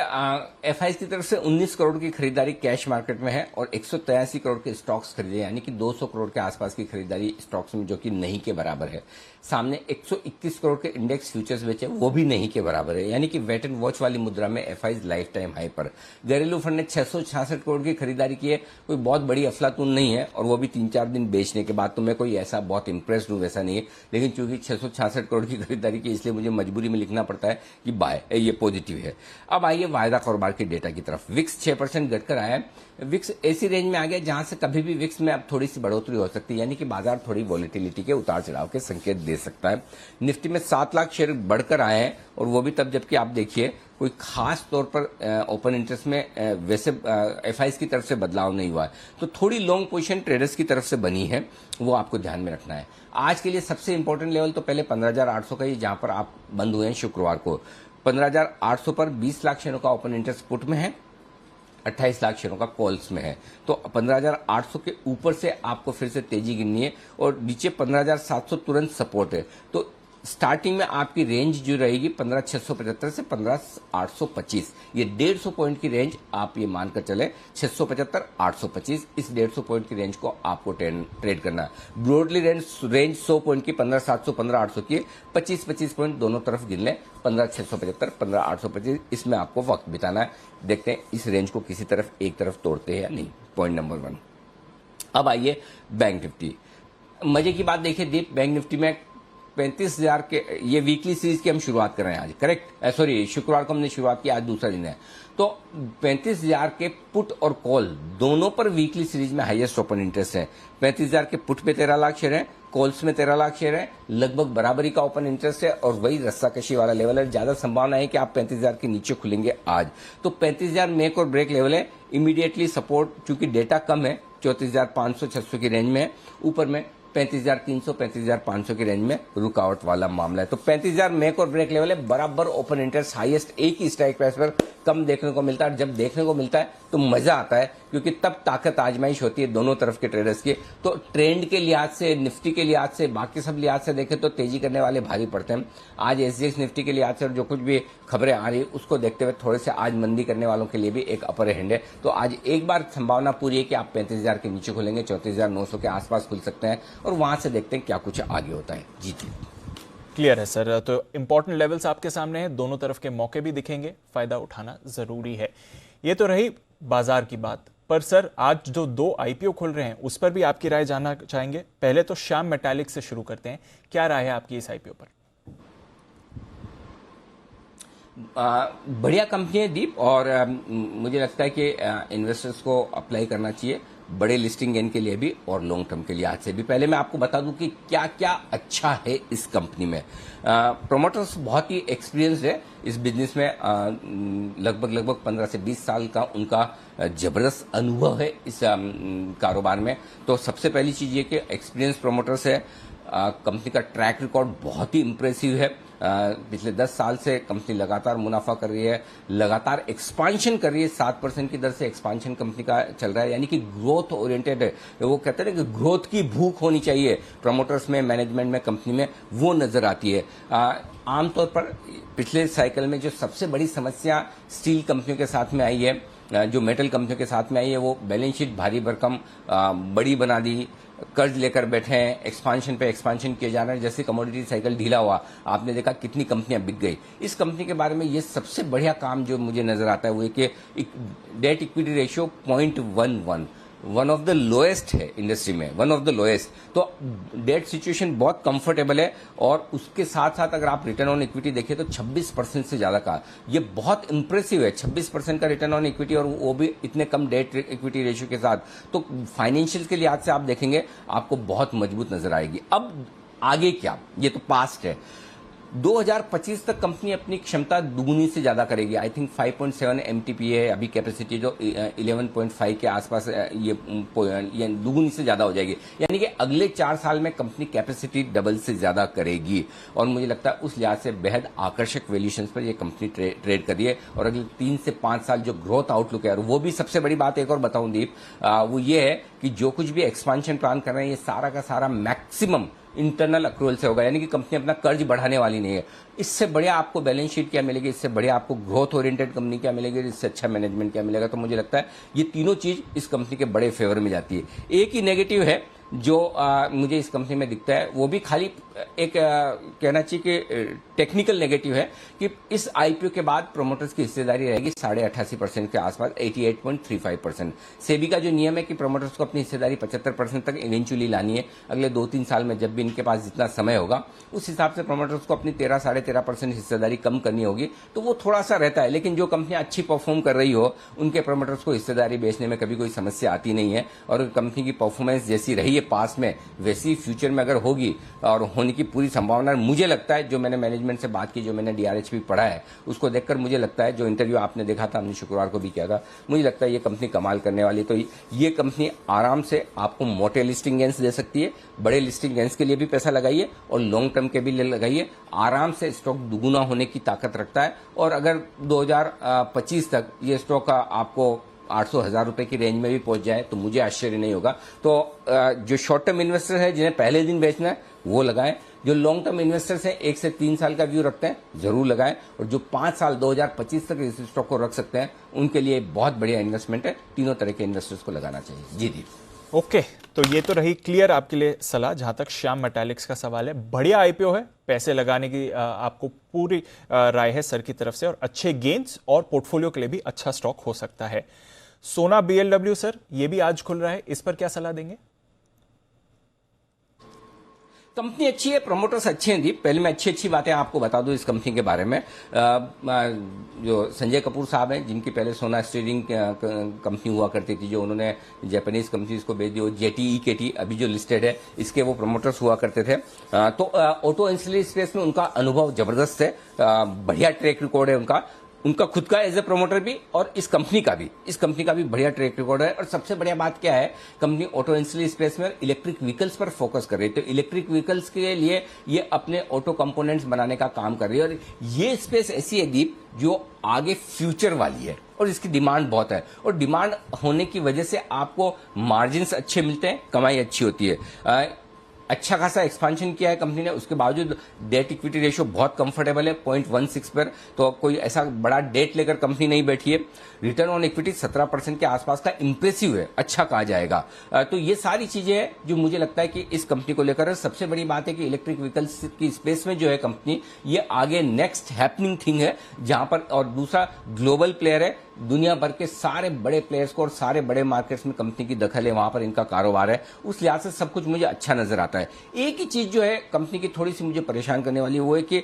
एफआईज की तरफ से 19 करोड़ की खरीदारी कैश मार्केट में है, और 183 करोड़ के स्टॉक्स खरीदे, यानी कि 200 करोड़ के आसपास की खरीदारी स्टॉक्स में, जो कि नहीं के बराबर है। सामने 121 करोड़ के इंडेक्स फ्यूचर्स बेचे, वो भी नहीं के बराबर है, यानी कि वेट एंड वॉच वाली मुद्रा में एफआईज लाइफ टाइम हाई पर। घरेलू फंड ने 666 करोड़ की खरीदारी की है, कोई बहुत बड़ी अफलातून नहीं है, और वो भी 3-4 दिन बेचने के बाद। तो मैं कोई ऐसा बहुत इंप्रेस्ड हूं वैसा नहीं है, लेकिन चूंकि 666 करोड़ की खरीदारी की, इसलिए मुझे मजबूरी में लिखना पड़ता है कि बाय, ये पॉजिटिव है। अब आइए वायदा कारोबार के डेटा की तरफ। विक्स 6% घटकर आया है। विक्स ऐसी रेंज में आ गया जहां से कभी भी विक्स में अब थोड़ी सी बढ़ोतरी हो सकती है, यानी कि बाजार थोड़ी वॉलेटिलिटी के उतार चढ़ाव के संकेत दे सकता है। निफ्टी में 7 लाख शेयर बढ़कर आए हैं, और वो भी तब जबकि आप देखिए कोई खास तौर पर ओपन इंटरेस्ट में वैसे एफआईज की तरफ से बदलाव नहीं हुआ है। तो थोड़ी लॉन्ग पोजीशन ट्रेडर्स की तरफ से बनी है, वो आपको ध्यान में रखना है। आज के लिए सबसे इंपॉर्टेंट लेवल तो पहले 15,800 का ही, जहां पर आप बंद हुए हैं शुक्रवार को। 15,800 पर 20 लाख शेयरों का ओपन इंटरेस्ट पुट में है, 28 लाख शेयरों का कॉल्स में है। तो 15,800 के ऊपर से आपको फिर से तेजी गिननी है, और नीचे 15,700 तुरंत सपोर्ट है। तो स्टार्टिंग में आपकी रेंज जो रहेगी 15,675 से 15,825, ये 150 पॉइंट की रेंज आप ये मानकर चले, 675, 825, इस 150 पॉइंट की रेंज को आपको ट्रेड करना है। ब्रॉडली रेंज 100 पॉइंट की 15,700, 15,800 की, 25 पॉइंट दोनों तरफ गिन लें, 15,675, 15,825, इसमें आपको वक्त बिताना है। देखते हैं इस रेंज को किसी तरफ एक तरफ तोड़ते हैं या नहीं, पॉइंट नंबर 1। अब आइए बैंक निफ्टी। मजे की बात देखिए दीप, बैंक निफ्टी में 35,000 के, ये वीकली सीरीज की हम शुरुआत कर रहे हैं आज, करेक्ट, सॉरी शुक्रवार को हमने शुरुआत की, आज दूसरा दिन है। तो 35,000 के पुट और कॉल दोनों पर वीकली सीरीज में हाईएस्ट ओपन इंटरेस्ट है। 35,000 के पुट पे 13 लाख शेयर है, कॉल्स में 13 लाख शेयर है, लगभग बराबरी का ओपन इंटरेस्ट है, और वही रस्साकशी वाला लेवल है। ज्यादा संभावना है कि आप 35,000 के नीचे खुलेंगे आज। तो 35,000 मेक और ब्रेक लेवल है। इमीडिएटली सपोर्ट, चूंकि डेटा कम है, 34,500, 600 की रेंज में है। ऊपर में 35,300, 35,500 की रेंज में रुकावट वाला मामला है। तो 35,000 मेक और ब्रेक लेवल है, बराबर ओपन इंटरेस्ट हाईएस्ट एक ही स्ट्राइक प्राइस पर कम देखने को मिलता है। जब देखने को मिलता है तो मजा आता है, क्योंकि तब ताकत आजमाइश होती है दोनों तरफ के ट्रेडर्स की। तो ट्रेंड के लिहाज से, निफ्टी के लिहाज से, बाकी सब लिहाज से देखें तो तेजी करने वाले भारी पड़ते हैं। आज एसजीएक्स निफ्टी के लिहाज से, और जो कुछ भी खबरें आ रही है उसको देखते हुए थोड़े से आज मंदी करने वालों के लिए भी एक अपर हैंड है। तो आज एक बार संभावना पूरी है कि आप 35,000 के नीचे खुलेंगे, 34,900 के आसपास खुल सकते हैं, और वहां से देखते हैं क्या कुछ आगे होता है। जी जी, क्लियर है सर। तो इंपॉर्टेंट लेवल्स आपके सामने हैं, दोनों तरफ के मौके भी दिखेंगे, फायदा उठाना जरूरी है। ये तो रही बाजार की बात, पर सर आज जो 2 आईपीओ खुल रहे हैं उस पर भी आपकी राय जानना चाहेंगे। पहले तो श्याम मेटालिक से शुरू करते हैं, क्या राय है आपकी इस आईपीओ पर? बढ़िया कंपनी है दीप, और मुझे लगता है कि इन्वेस्टर्स को अप्लाई करना चाहिए, बड़े लिस्टिंग गेन के लिए भी और लॉन्ग टर्म के लिए आज से भी। पहले मैं आपको बता दूं कि क्या क्या अच्छा है इस कंपनी में। प्रोमोटर्स बहुत ही एक्सपीरियंस्ड है इस बिजनेस में, लगभग 15 से 20 साल का उनका जबरदस्त अनुभव है इस कारोबार में। तो सबसे पहली चीज ये कि एक्सपीरियंस प्रोमोटर्स है। कंपनी का ट्रैक रिकॉर्ड बहुत ही इंप्रेसिव है। पिछले 10 साल से कंपनी लगातार मुनाफा कर रही है, लगातार एक्सपांशन कर रही है, 7% की दर से एक्सपांशन कंपनी का चल रहा है, यानी कि ग्रोथ ओरिएंटेड है। वो कहते हैं कि ग्रोथ की भूख होनी चाहिए प्रमोटर्स में, मैनेजमेंट में, कंपनी में, वो नजर आती है। आमतौर पर पिछले साइकिल में जो सबसे बड़ी समस्या स्टील कंपनियों के साथ में आई है, जो मेटल कंपनियों के साथ में आई है, वो बैलेंस शीट भारी भरकम बड़ी बना दी, कर्ज लेकर बैठे हैं, एक्सपांशन पे एक्सपांशन किए जा रहे हैं। जैसे कमोडिटी साइकिल ढीला हुआ, आपने देखा कितनी कंपनियां बिक गई। इस कंपनी के बारे में ये सबसे बढ़िया काम जो मुझे नजर आता है वो है कि debt equity ratio 0.11, one of the lowest है इंडस्ट्री में, वन ऑफ द लोएस्ट। तो डेट सिचुएशन बहुत कंफर्टेबल है और उसके साथ साथ अगर आप रिटर्न ऑन इक्विटी देखें तो 26% से ज्यादा का, ये बहुत इंप्रेसिव है। 26% का रिटर्न ऑन इक्विटी और वो भी इतने कम डेट इक्विटी रेशियो के साथ। तो फाइनेंशियल के लिहाज से आप देखेंगे आपको बहुत मजबूत नजर आएगी। अब आगे क्या, ये तो पास्ट है। 2025 तक कंपनी अपनी क्षमता दुगुनी से ज्यादा करेगी। आई थिंक 5.7 MTPA है अभी कैपेसिटी, जो 11.5 के आसपास ये दुगुनी से ज्यादा हो जाएगी। यानी कि अगले 4 साल में कंपनी कैपेसिटी डबल से ज्यादा करेगी और मुझे लगता है उस लिहाज से बेहद आकर्षक वैल्यूएशंस पर ये कंपनी ट्रेड कर रही है। और अगले 3 से 5 साल जो ग्रोथ आउटलुक है, और वो भी सबसे बड़ी बात एक और बताऊं दीप, वो ये है कि जो कुछ भी एक्सपांशन प्लान कर रहे हैं ये सारा का सारा मैक्सिमम इंटरनल अक्रूवल से होगा। यानी कि कंपनी अपना कर्ज बढ़ाने वाली नहीं है। इससे बढ़िया आपको बैलेंस शीट क्या मिलेगी, इससे बढ़िया आपको ग्रोथ ओरिएंटेड कंपनी क्या मिलेगी, इससे अच्छा मैनेजमेंट क्या मिलेगा। तो मुझे लगता है ये तीनों चीज इस कंपनी के बड़े फेवर में जाती है। एक ही नेगेटिव है जो मुझे इस कंपनी में दिखता है, वो भी खाली एक कहना चाहिए कि टेक्निकल नेगेटिव है कि इस आईपीओ के बाद प्रोमोटर्स की हिस्सेदारी रहेगी 88.5% के आसपास, 88.35%। सेबी का जो नियम है कि प्रोमोटर्स को अपनी हिस्सेदारी 75% तक इवेंचुअली लानी है। अगले 2-3 साल में जब भी इनके पास जितना समय होगा उस हिसाब से प्रोमोटर्स को अपनी 13-13.5% हिस्सेदारी कम करनी होगी। तो वो थोड़ा सा रहता है, लेकिन जो कंपनियां अच्छी परफॉर्म कर रही हो उनके प्रोमोटर्स को हिस्सेदारी बेचने में कभी कोई समस्या आती नहीं है। और कंपनी की परफॉर्मेंस जैसी रही है पास में, वैसी फ्यूचर में अगर होगी और होने की पूरी संभावना मुझे लगता है, जो मैंने मैनेजमेंट से बात की, जो मैंने डीआरएच भी पढ़ा है, उसको देखकर मुझे लगता है, जो इंटरव्यू आपने देखा था, हमने शुक्रवार को भी किया था, मुझे लगता है ये कंपनी कमाल करने वाली। तो ये कंपनी आराम से आपको मोटे लिस्टिंग गेंस दे सकती है। बड़े लिस्टिंग गेंस के लिए भी पैसा लगाइए और लॉन्ग टर्म के भी लिए लगाइए। आराम से स्टॉक दुगुना होने की ताकत रखता है। और अगर 2025 तक ये स्टॉक आपको 800,000 रुपए की रेंज में भी पहुंच जाए तो मुझे आश्चर्य नहीं होगा। तो जो शॉर्ट टर्म इन्वेस्टर है जिन्हें पहले दिन बेचना है वो लगाएं, जो लॉन्ग टर्म इन्वेस्टर्स हैं 1 से 3 साल का व्यू रखते हैं जरूर लगाएं, और जो 5 साल 2025 तक इस स्टॉक को रख सकते हैं उनके लिए बहुत बढ़िया इन्वेस्टमेंट है। तीनों तरह के इन्वेस्टर्स को लगाना चाहिए। जी दी। ओके, तो ये तो रही क्लियर आपके लिए सलाह। जहां तक श्याम मेटालिक्स का सवाल है, बढ़िया आईपीओ है, पैसे लगाने की आपको पूरी राय है सर की तरफ से, और अच्छे गेन्स और पोर्टफोलियो के लिए भी अच्छा स्टॉक हो सकता है। सोना बीएलडब्ल्यू सर, ये भी आज खुल रहा है, इस पर क्या सलाह देंगे? कंपनी अच्छी है, प्रमोटर्स अच्छे हैं दीप। पहले मैं अच्छी बातें आपको बता दूं इस कंपनी के बारे में। जो संजय कपूर साहब हैं, जिनकी पहले सोना स्टीयरिंग कंपनी हुआ करती थी, जो उन्होंने जापानीज कंपनीज को बेच दी, JTEKT अभी जो लिस्टेड है, इसके वो प्रमोटर्स हुआ करते थे। तो ऑटो एंसिलरी स्पेस में उनका अनुभव जबरदस्त है, बढ़िया ट्रैक रिकॉर्ड है उनका खुद का एज ए प्रमोटर भी, और इस कंपनी का भी बढ़िया ट्रैक रिकॉर्ड है। और सबसे बढ़िया बात क्या है, कंपनी ऑटो एंसिलरी स्पेस में इलेक्ट्रिक व्हीकल्स पर फोकस कर रही है। तो इलेक्ट्रिक व्हीकल्स के लिए ये अपने ऑटो कंपोनेंट्स बनाने का काम कर रही है। और ये स्पेस ऐसी है दीप जो आगे फ्यूचर वाली है और इसकी डिमांड बहुत है, और डिमांड होने की वजह से आपको मार्जिन्स अच्छे मिलते हैं, कमाई अच्छी होती है। अच्छा खासा एक्सपांशन किया है कंपनी ने, उसके बावजूद डेट इक्विटी रेशियो बहुत कंफर्टेबल है 0.16 पर। तो कोई ऐसा बड़ा डेट लेकर कंपनी नहीं बैठी है। रिटर्न ऑन इक्विटी 17% के आसपास का इंप्रेसिव है, अच्छा कहा जाएगा। तो ये सारी चीजें हैं जो मुझे लगता है कि इस कंपनी को लेकर सबसे बड़ी बात है कि इलेक्ट्रिक व्हीकल्स की स्पेस में जो है कंपनी, ये आगे नेक्स्ट हैपनिंग थिंग है जहां पर, और दूसरा ग्लोबल प्लेयर है, दुनिया भर के सारे बड़े प्लेयर्स को और सारे बड़े मार्केट्स में कंपनी की दखल है, वहां पर इनका कारोबार है। उस लिहाज से सब कुछ मुझे अच्छा नजर आता है। एक ही चीज जो है कंपनी की थोड़ी सी मुझे परेशान करने वाली वो है कि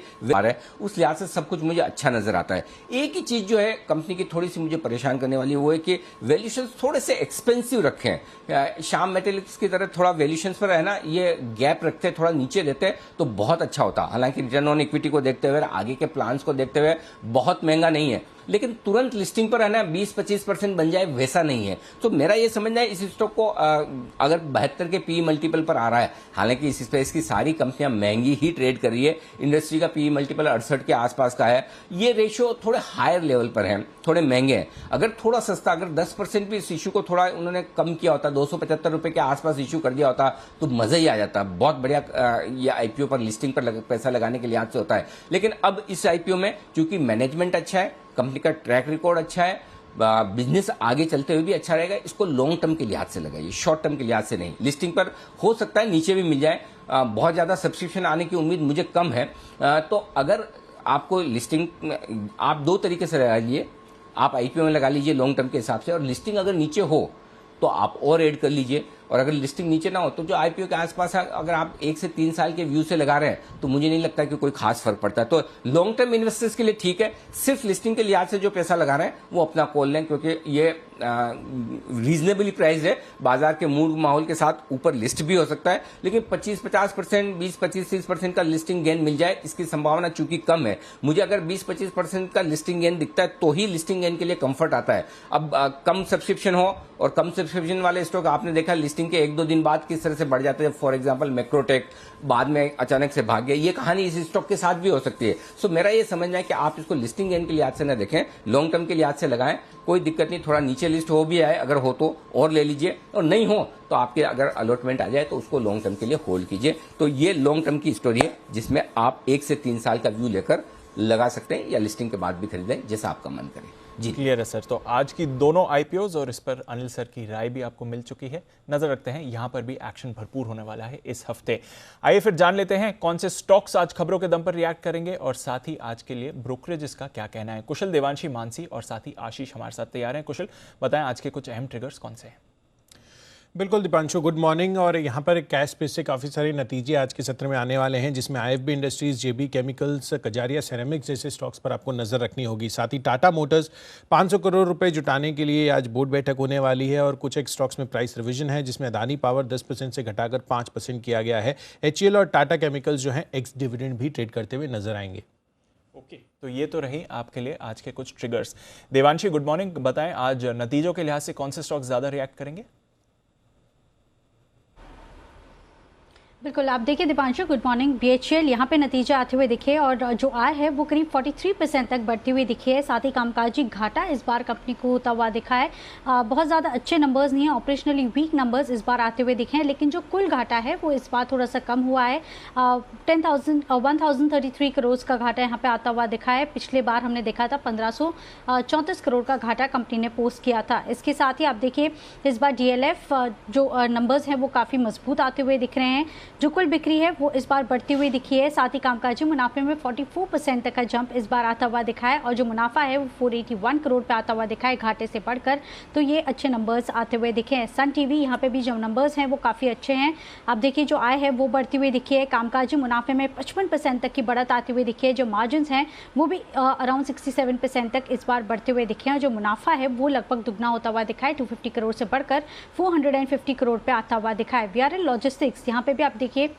उस लिहाज से सब कुछ मुझे अच्छा नजर आता है। एक ही चीज जो है कंपनी की थोड़ी सी मुझे परेशान करने वाली वो है कि वैल्यूएशन थोड़े से एक्सपेंसिव रखे हैं। श्याम मेटालिक्स की तरह थोड़ा वैल्यूएशन पर है ना, ये गैप रखते हैं, थोड़ा नीचे देते तो बहुत अच्छा होता। हालांकि रिटर्न ऑन इक्विटी को देखते हुए, आगे के प्लान्स को देखते हुए बहुत महंगा नहीं है, लेकिन तुरंत लिस्टिंग पर है ना 20-25% बन जाए वैसा नहीं है। तो मेरा ये समझना है इस स्टॉक को अगर 72 के पी मल्टीपल पर आ रहा है, हालांकि इस स्पेस की सारी कंपनियां महंगी ही ट्रेड कर रही है, इंडस्ट्री का पी मल्टीपल 68 के आसपास का है, ये रेशियो थोड़े हायर लेवल पर है, थोड़े महंगे हैं। अगर थोड़ा सस्ता, अगर 10% भी इस इशू को थोड़ा उन्होंने कम किया होता, 275 रुपए के आसपास इशू कर दिया होता तो मजा ही आ जाता। बहुत बढ़िया ये आईपीओ पर लिस्टिंग पर पैसा लगाने के लिहाज से होता है। लेकिन अब इस आईपीओ में चूंकि मैनेजमेंट अच्छा है, कंपनी का ट्रैक रिकॉर्ड अच्छा है, बिजनेस आगे चलते हुए भी अच्छा रहेगा। इसको लॉन्ग टर्म के लिहाज से लगाइए, शॉर्ट टर्म के लिहाज से नहीं। लिस्टिंग पर हो सकता है नीचे भी मिल जाए, बहुत ज्यादा सब्सक्रिप्शन आने की उम्मीद मुझे कम है। तो अगर आपको लिस्टिंग, आप दो तरीके से लगा लीजिए, आप आईपीओ में लगा लीजिए लॉन्ग टर्म के हिसाब से, और लिस्टिंग अगर नीचे हो तो आप और ऐड कर लीजिए। और अगर लिस्टिंग नीचे ना हो तो जो आईपीओ के आसपास है, अगर आप 1 से 3 साल के व्यू से लगा रहे हैं तो मुझे नहीं लगता कि कोई खास फर्क पड़ता है। तो लॉन्ग टर्म इन्वेस्टर्स के लिए ठीक है। सिर्फ लिस्टिंग के लिहाज से जो पैसा लगा रहे हैं वो अपना कॉल लें, क्योंकि ये रीजनेबली प्राइस है। बाजार के मूड माहौल के साथ ऊपर लिस्ट भी हो सकता है, लेकिन 25-50%, 20-25-30% का लिस्टिंग गेन मिल जाए, इसकी संभावना चूंकि कम है। मुझे अगर 20-25% का लिस्टिंग गेन दिखता है तो ही लिस्टिंग गेन के लिए कंफर्ट आता है। अब कम सब्सक्रिप्शन हो, और कम सब्सक्रिप्शन वाले स्टॉक आपने देखा लिस्टिंग के 1-2 दिन बाद किस तरह से बढ़ जाते हैं। फॉर एग्जांपल मैक्रोटेक बाद में अचानक से भाग गया, ये कहानी इस स्टॉक के साथ भी हो सकती है। सो मेरा ये समझना है कि आप इसको लिस्टिंग गेन के लिहाज से न देखें, लॉन्ग टर्म के लिहाज से लगाएं। कोई दिक्कत नहीं, थोड़ा नीचे लिस्ट हो भी आए, अगर हो तो और ले लीजिए, और नहीं हो तो आपके अगर अलॉटमेंट आ जाए तो उसको लॉन्ग टर्म के लिए होल्ड कीजिए। तो ये लॉन्ग टर्म की स्टोरी है जिसमें आप 1 से 3 साल का व्यू लेकर लगा सकते हैं, या लिस्टिंग के बाद भी खरीदें, जैसा आपका मन करे। जी क्लियर है सर। तो आज की दोनों आईपीओज और इस पर अनिल सर की राय भी आपको मिल चुकी है। नजर रखते हैं, यहां पर भी एक्शन भरपूर होने वाला है इस हफ्ते। आइए फिर जान लेते हैं कौन से स्टॉक्स आज खबरों के दम पर रिएक्ट करेंगे, और साथ ही आज के लिए ब्रोकरेज का क्या कहना है। कुशल, देवांशी, मानसी और साथ ही आशीष हमारे साथ तैयार हैं। कुशल, बताएं आज के कुछ अहम ट्रिगर्स कौन से हैं। बिल्कुल दीपांशु, गुड मॉर्निंग। और यहाँ पर कैश स्पेस से काफ़ी सारे नतीजे आज के सत्र में आने वाले हैं, जिसमें आईएफबी इंडस्ट्रीज, जेबी केमिकल्स, कजारिया सेरेमिक्स जैसे स्टॉक्स पर आपको नजर रखनी होगी। साथ ही टाटा मोटर्स 500 करोड़ रुपए जुटाने के लिए आज बोर्ड बैठक होने वाली है, और कुछ एक स्टॉक्स में प्राइस रिविजन है, जिसमें अदानी पावर 10% से घटाकर 5% किया गया है। एचईएल और टाटा केमिकल्स जो है एक्स डिविडेंड भी ट्रेड करते हुए नजर आएंगे। ओके, तो ये तो रही आपके लिए आज के कुछ ट्रिगर्स। Devanshi, good morning. बताएं आज नतीजों के लिहाज से कौन से स्टॉक्स ज्यादा रिएक्ट करेंगे। बिल्कुल, आप देखिए दीपांशु, गुड मॉर्निंग। बीएचईएल यहाँ पे नतीजे आते हुए दिखे, और जो आय है वो करीब 43% तक बढ़ती हुई दिखी है। साथ ही कामकाजी घाटा इस बार कंपनी को होता हुआ दिखा है। बहुत ज़्यादा अच्छे नंबर्स नहीं है, ऑपरेशनली वीक नंबर्स इस बार आते हुए दिखे हैं, लेकिन जो कुल घाटा है वो इस बार थोड़ा सा कम हुआ है। 1033 करोड़ का घाटा यहाँ पे आता हुआ दिखा है। पिछले बार हमने देखा था 1534 करोड़ का घाटा कंपनी ने पोस्ट किया था। इसके साथ ही आप देखिए इस बार डीएलएफ जो नंबर्स हैं वो काफ़ी मजबूत आते हुए दिख रहे हैं। जो कुल बिक्री है वो इस बार बढ़ती हुई दिखी है। साथ ही कामकाजी मुनाफे में 44% तक का जंप इस बार आता हुआ दिखा है, और जो मुनाफा है वो 481 करोड़ पे आता हुआ दिखा है घाटे से बढ़कर। तो ये अच्छे नंबर्स आते हुए दिखे हैं। सन टीवी यहाँ पे भी जो नंबर्स हैं वो काफ़ी अच्छे हैं। आप देखिए जो आय है वो बढ़ती हुई दिखी है। कामकाजी मुनाफे में 55% तक की बढ़त आती हुई दिखी है। जो मार्जिन हैं वो भी अराउंड 67% तक इस बार बढ़ते हुए दिखे हैं। जो मुनाफा है वो लगभग दुगना होता हुआ दिखा है, 250 करोड़ से बढ़कर 450 करोड़ पे आता हुआ दिखा है। वीआरएल लॉजिस्टिक्स यहाँ पे भी आप देखिए,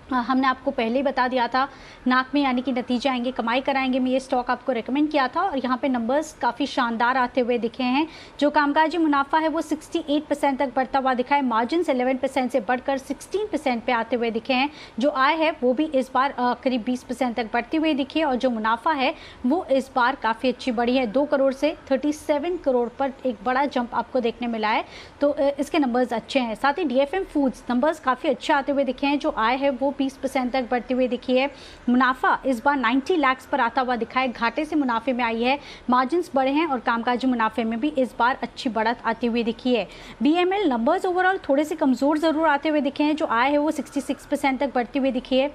हमने आपको पहले ही बता दिया था नाक में यानी कि नतीजे आएंगे, कमाई कराएंगे में ये स्टॉक आपको रेकमेंड किया था, और यहाँ पे नंबर्स काफ़ी शानदार आते हुए दिखे हैं। जो कामकाजी मुनाफा है वो 68% तक बढ़ता हुआ दिखा है। मार्जिन 11% से बढ़कर 16% पे आते हुए दिखे हैं। जो आय है वो भी इस बार करीब 20% तक बढ़ती हुई दिखी है, और जो मुनाफा है वो इस बार काफ़ी अच्छी बढ़ी है। 2 करोड़ से 37 करोड़ पर एक बड़ा जंप आपको देखने मिला है। तो इसके नंबर्स अच्छे हैं। साथ ही डीएफएम फूड्स नंबर्स काफ़ी अच्छे आते हुए दिखे हैं। जो आय है वो 20% तक बढ़ती हुई दिखी है। मुनाफा इस बार 90 लाख पर आता हुआ दिखा है, घाटे से मुनाफे में आई है। मार्जिन बढ़े हैं, और कामकाजी मुनाफे में भी इस बार अच्छी बढ़त आती हुई दिखी है। बीएमएल नंबर्स ओवरऑल थोड़े से कमजोर जरूर आते हुए दिखे हैं। जो आय है वो 66% तक बढ़ती हुई दिखी है।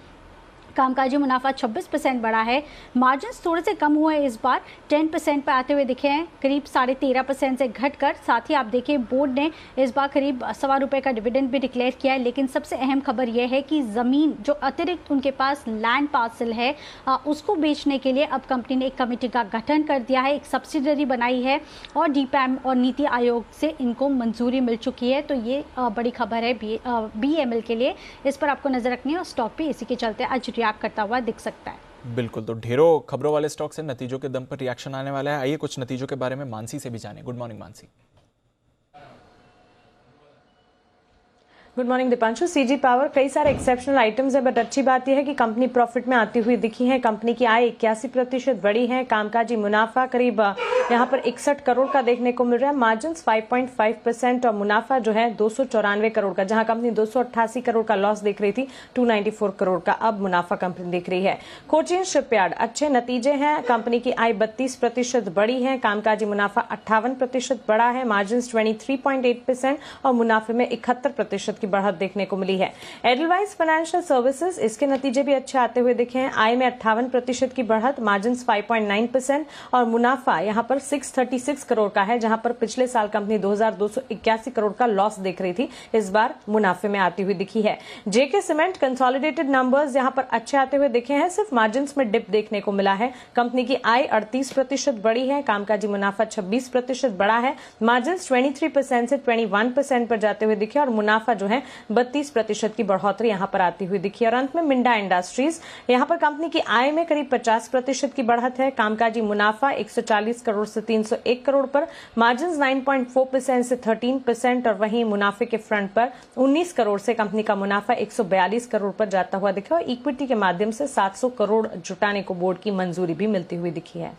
कामकाजी मुनाफा 26% बढ़ा है। मार्जिन थोड़े से कम हुए इस बार 10% पर आते हुए दिखे हैं, करीब 13.5% से घटकर। साथ ही आप देखिए बोर्ड ने इस बार करीब ₹1.25 का डिविडेंड भी डिक्लेयर किया है। लेकिन सबसे अहम खबर यह है कि ज़मीन जो अतिरिक्त उनके पास लैंड पार्सल है उसको बेचने के लिए अब कंपनी ने एक कमेटी का गठन कर दिया है, एक सब्सिडरी बनाई है, और डीपैम और नीति आयोग से इनको मंजूरी मिल चुकी है। तो ये बड़ी खबर है बीएमएल के लिए। इस पर आपको नजर रखनी है, और स्टॉक भी इसी के चलते आज करता हुआ दिख सकता है। बिल्कुल, तो ढेरों खबरों वाले स्टॉक से नतीजों के दम पर रिएक्शन आने वाला है। आइए कुछ नतीजों के बारे में मानसी से भी जाने। Good morning Mansi. Good morning Deepanshu. CG power कई सारे एक्सेप्शनल आइटम्स है, बट अच्छी बात यह है कि कंपनी प्रॉफिट में आती हुई दिखी है। कंपनी की आय 81% बढ़ी है। कामकाजी मुनाफा करीब यहाँ पर 61 करोड़ का देखने को मिल रहा है। मार्जिन 5.5% और मुनाफा जो है 294 करोड़ का, जहां कंपनी 288 करोड़ का लॉस देख रही थी, 294 करोड़ का अब मुनाफा कंपनी देख रही है। कोचिन शिपयार्ड अच्छे नतीजे हैं। कंपनी की आय 32% बढ़ी है। कामकाजी मुनाफा 58% बढ़ा है। मार्जिन 23.8% और मुनाफे में 71% बढ़त देखने को मिली है। एडलवाइस फाइनेंशियल सर्विसेज, इसके नतीजे भी अच्छे आते हुए दिखे हैं। आय में 58% की बढ़त, मार्जिन 5.9% और मुनाफा यहां पर 636 करोड़ का है, जहां पर पिछले साल कंपनी 2281 करोड़ का लॉस देख रही थी, इस बार मुनाफे में आती हुई दिखी है। जेके सीमेंट कंसोलिडेटेड नंबर्स यहां पर अच्छे आते हुए दिखे हैं। सिर्फ मार्जिन में डिप देखने को मिला है। कंपनी की आय 38% बढ़ी है। कामकाजी मुनाफा 26% बढ़ा है। मार्जिन 23% से 21% पर जाते हुए दिखे और मुनाफा जो है 32% की बढ़ोतरी यहां पर आती हुई दिखी। और अंत में मिंडा इंडस्ट्रीज, यहां पर कंपनी की आय में करीब 50% की बढ़त है। कामकाजी मुनाफा 140 करोड़ से 301 करोड़ पर, मार्जिन 9.4% से 13% और वहीं मुनाफे के फ्रंट पर 19 करोड़ से कंपनी का मुनाफा 142 करोड़ पर जाता हुआ दिखा और इक्विटी के माध्यम से 700 करोड़ जुटाने को बोर्ड की मंजूरी भी मिलती हुई दिखी है।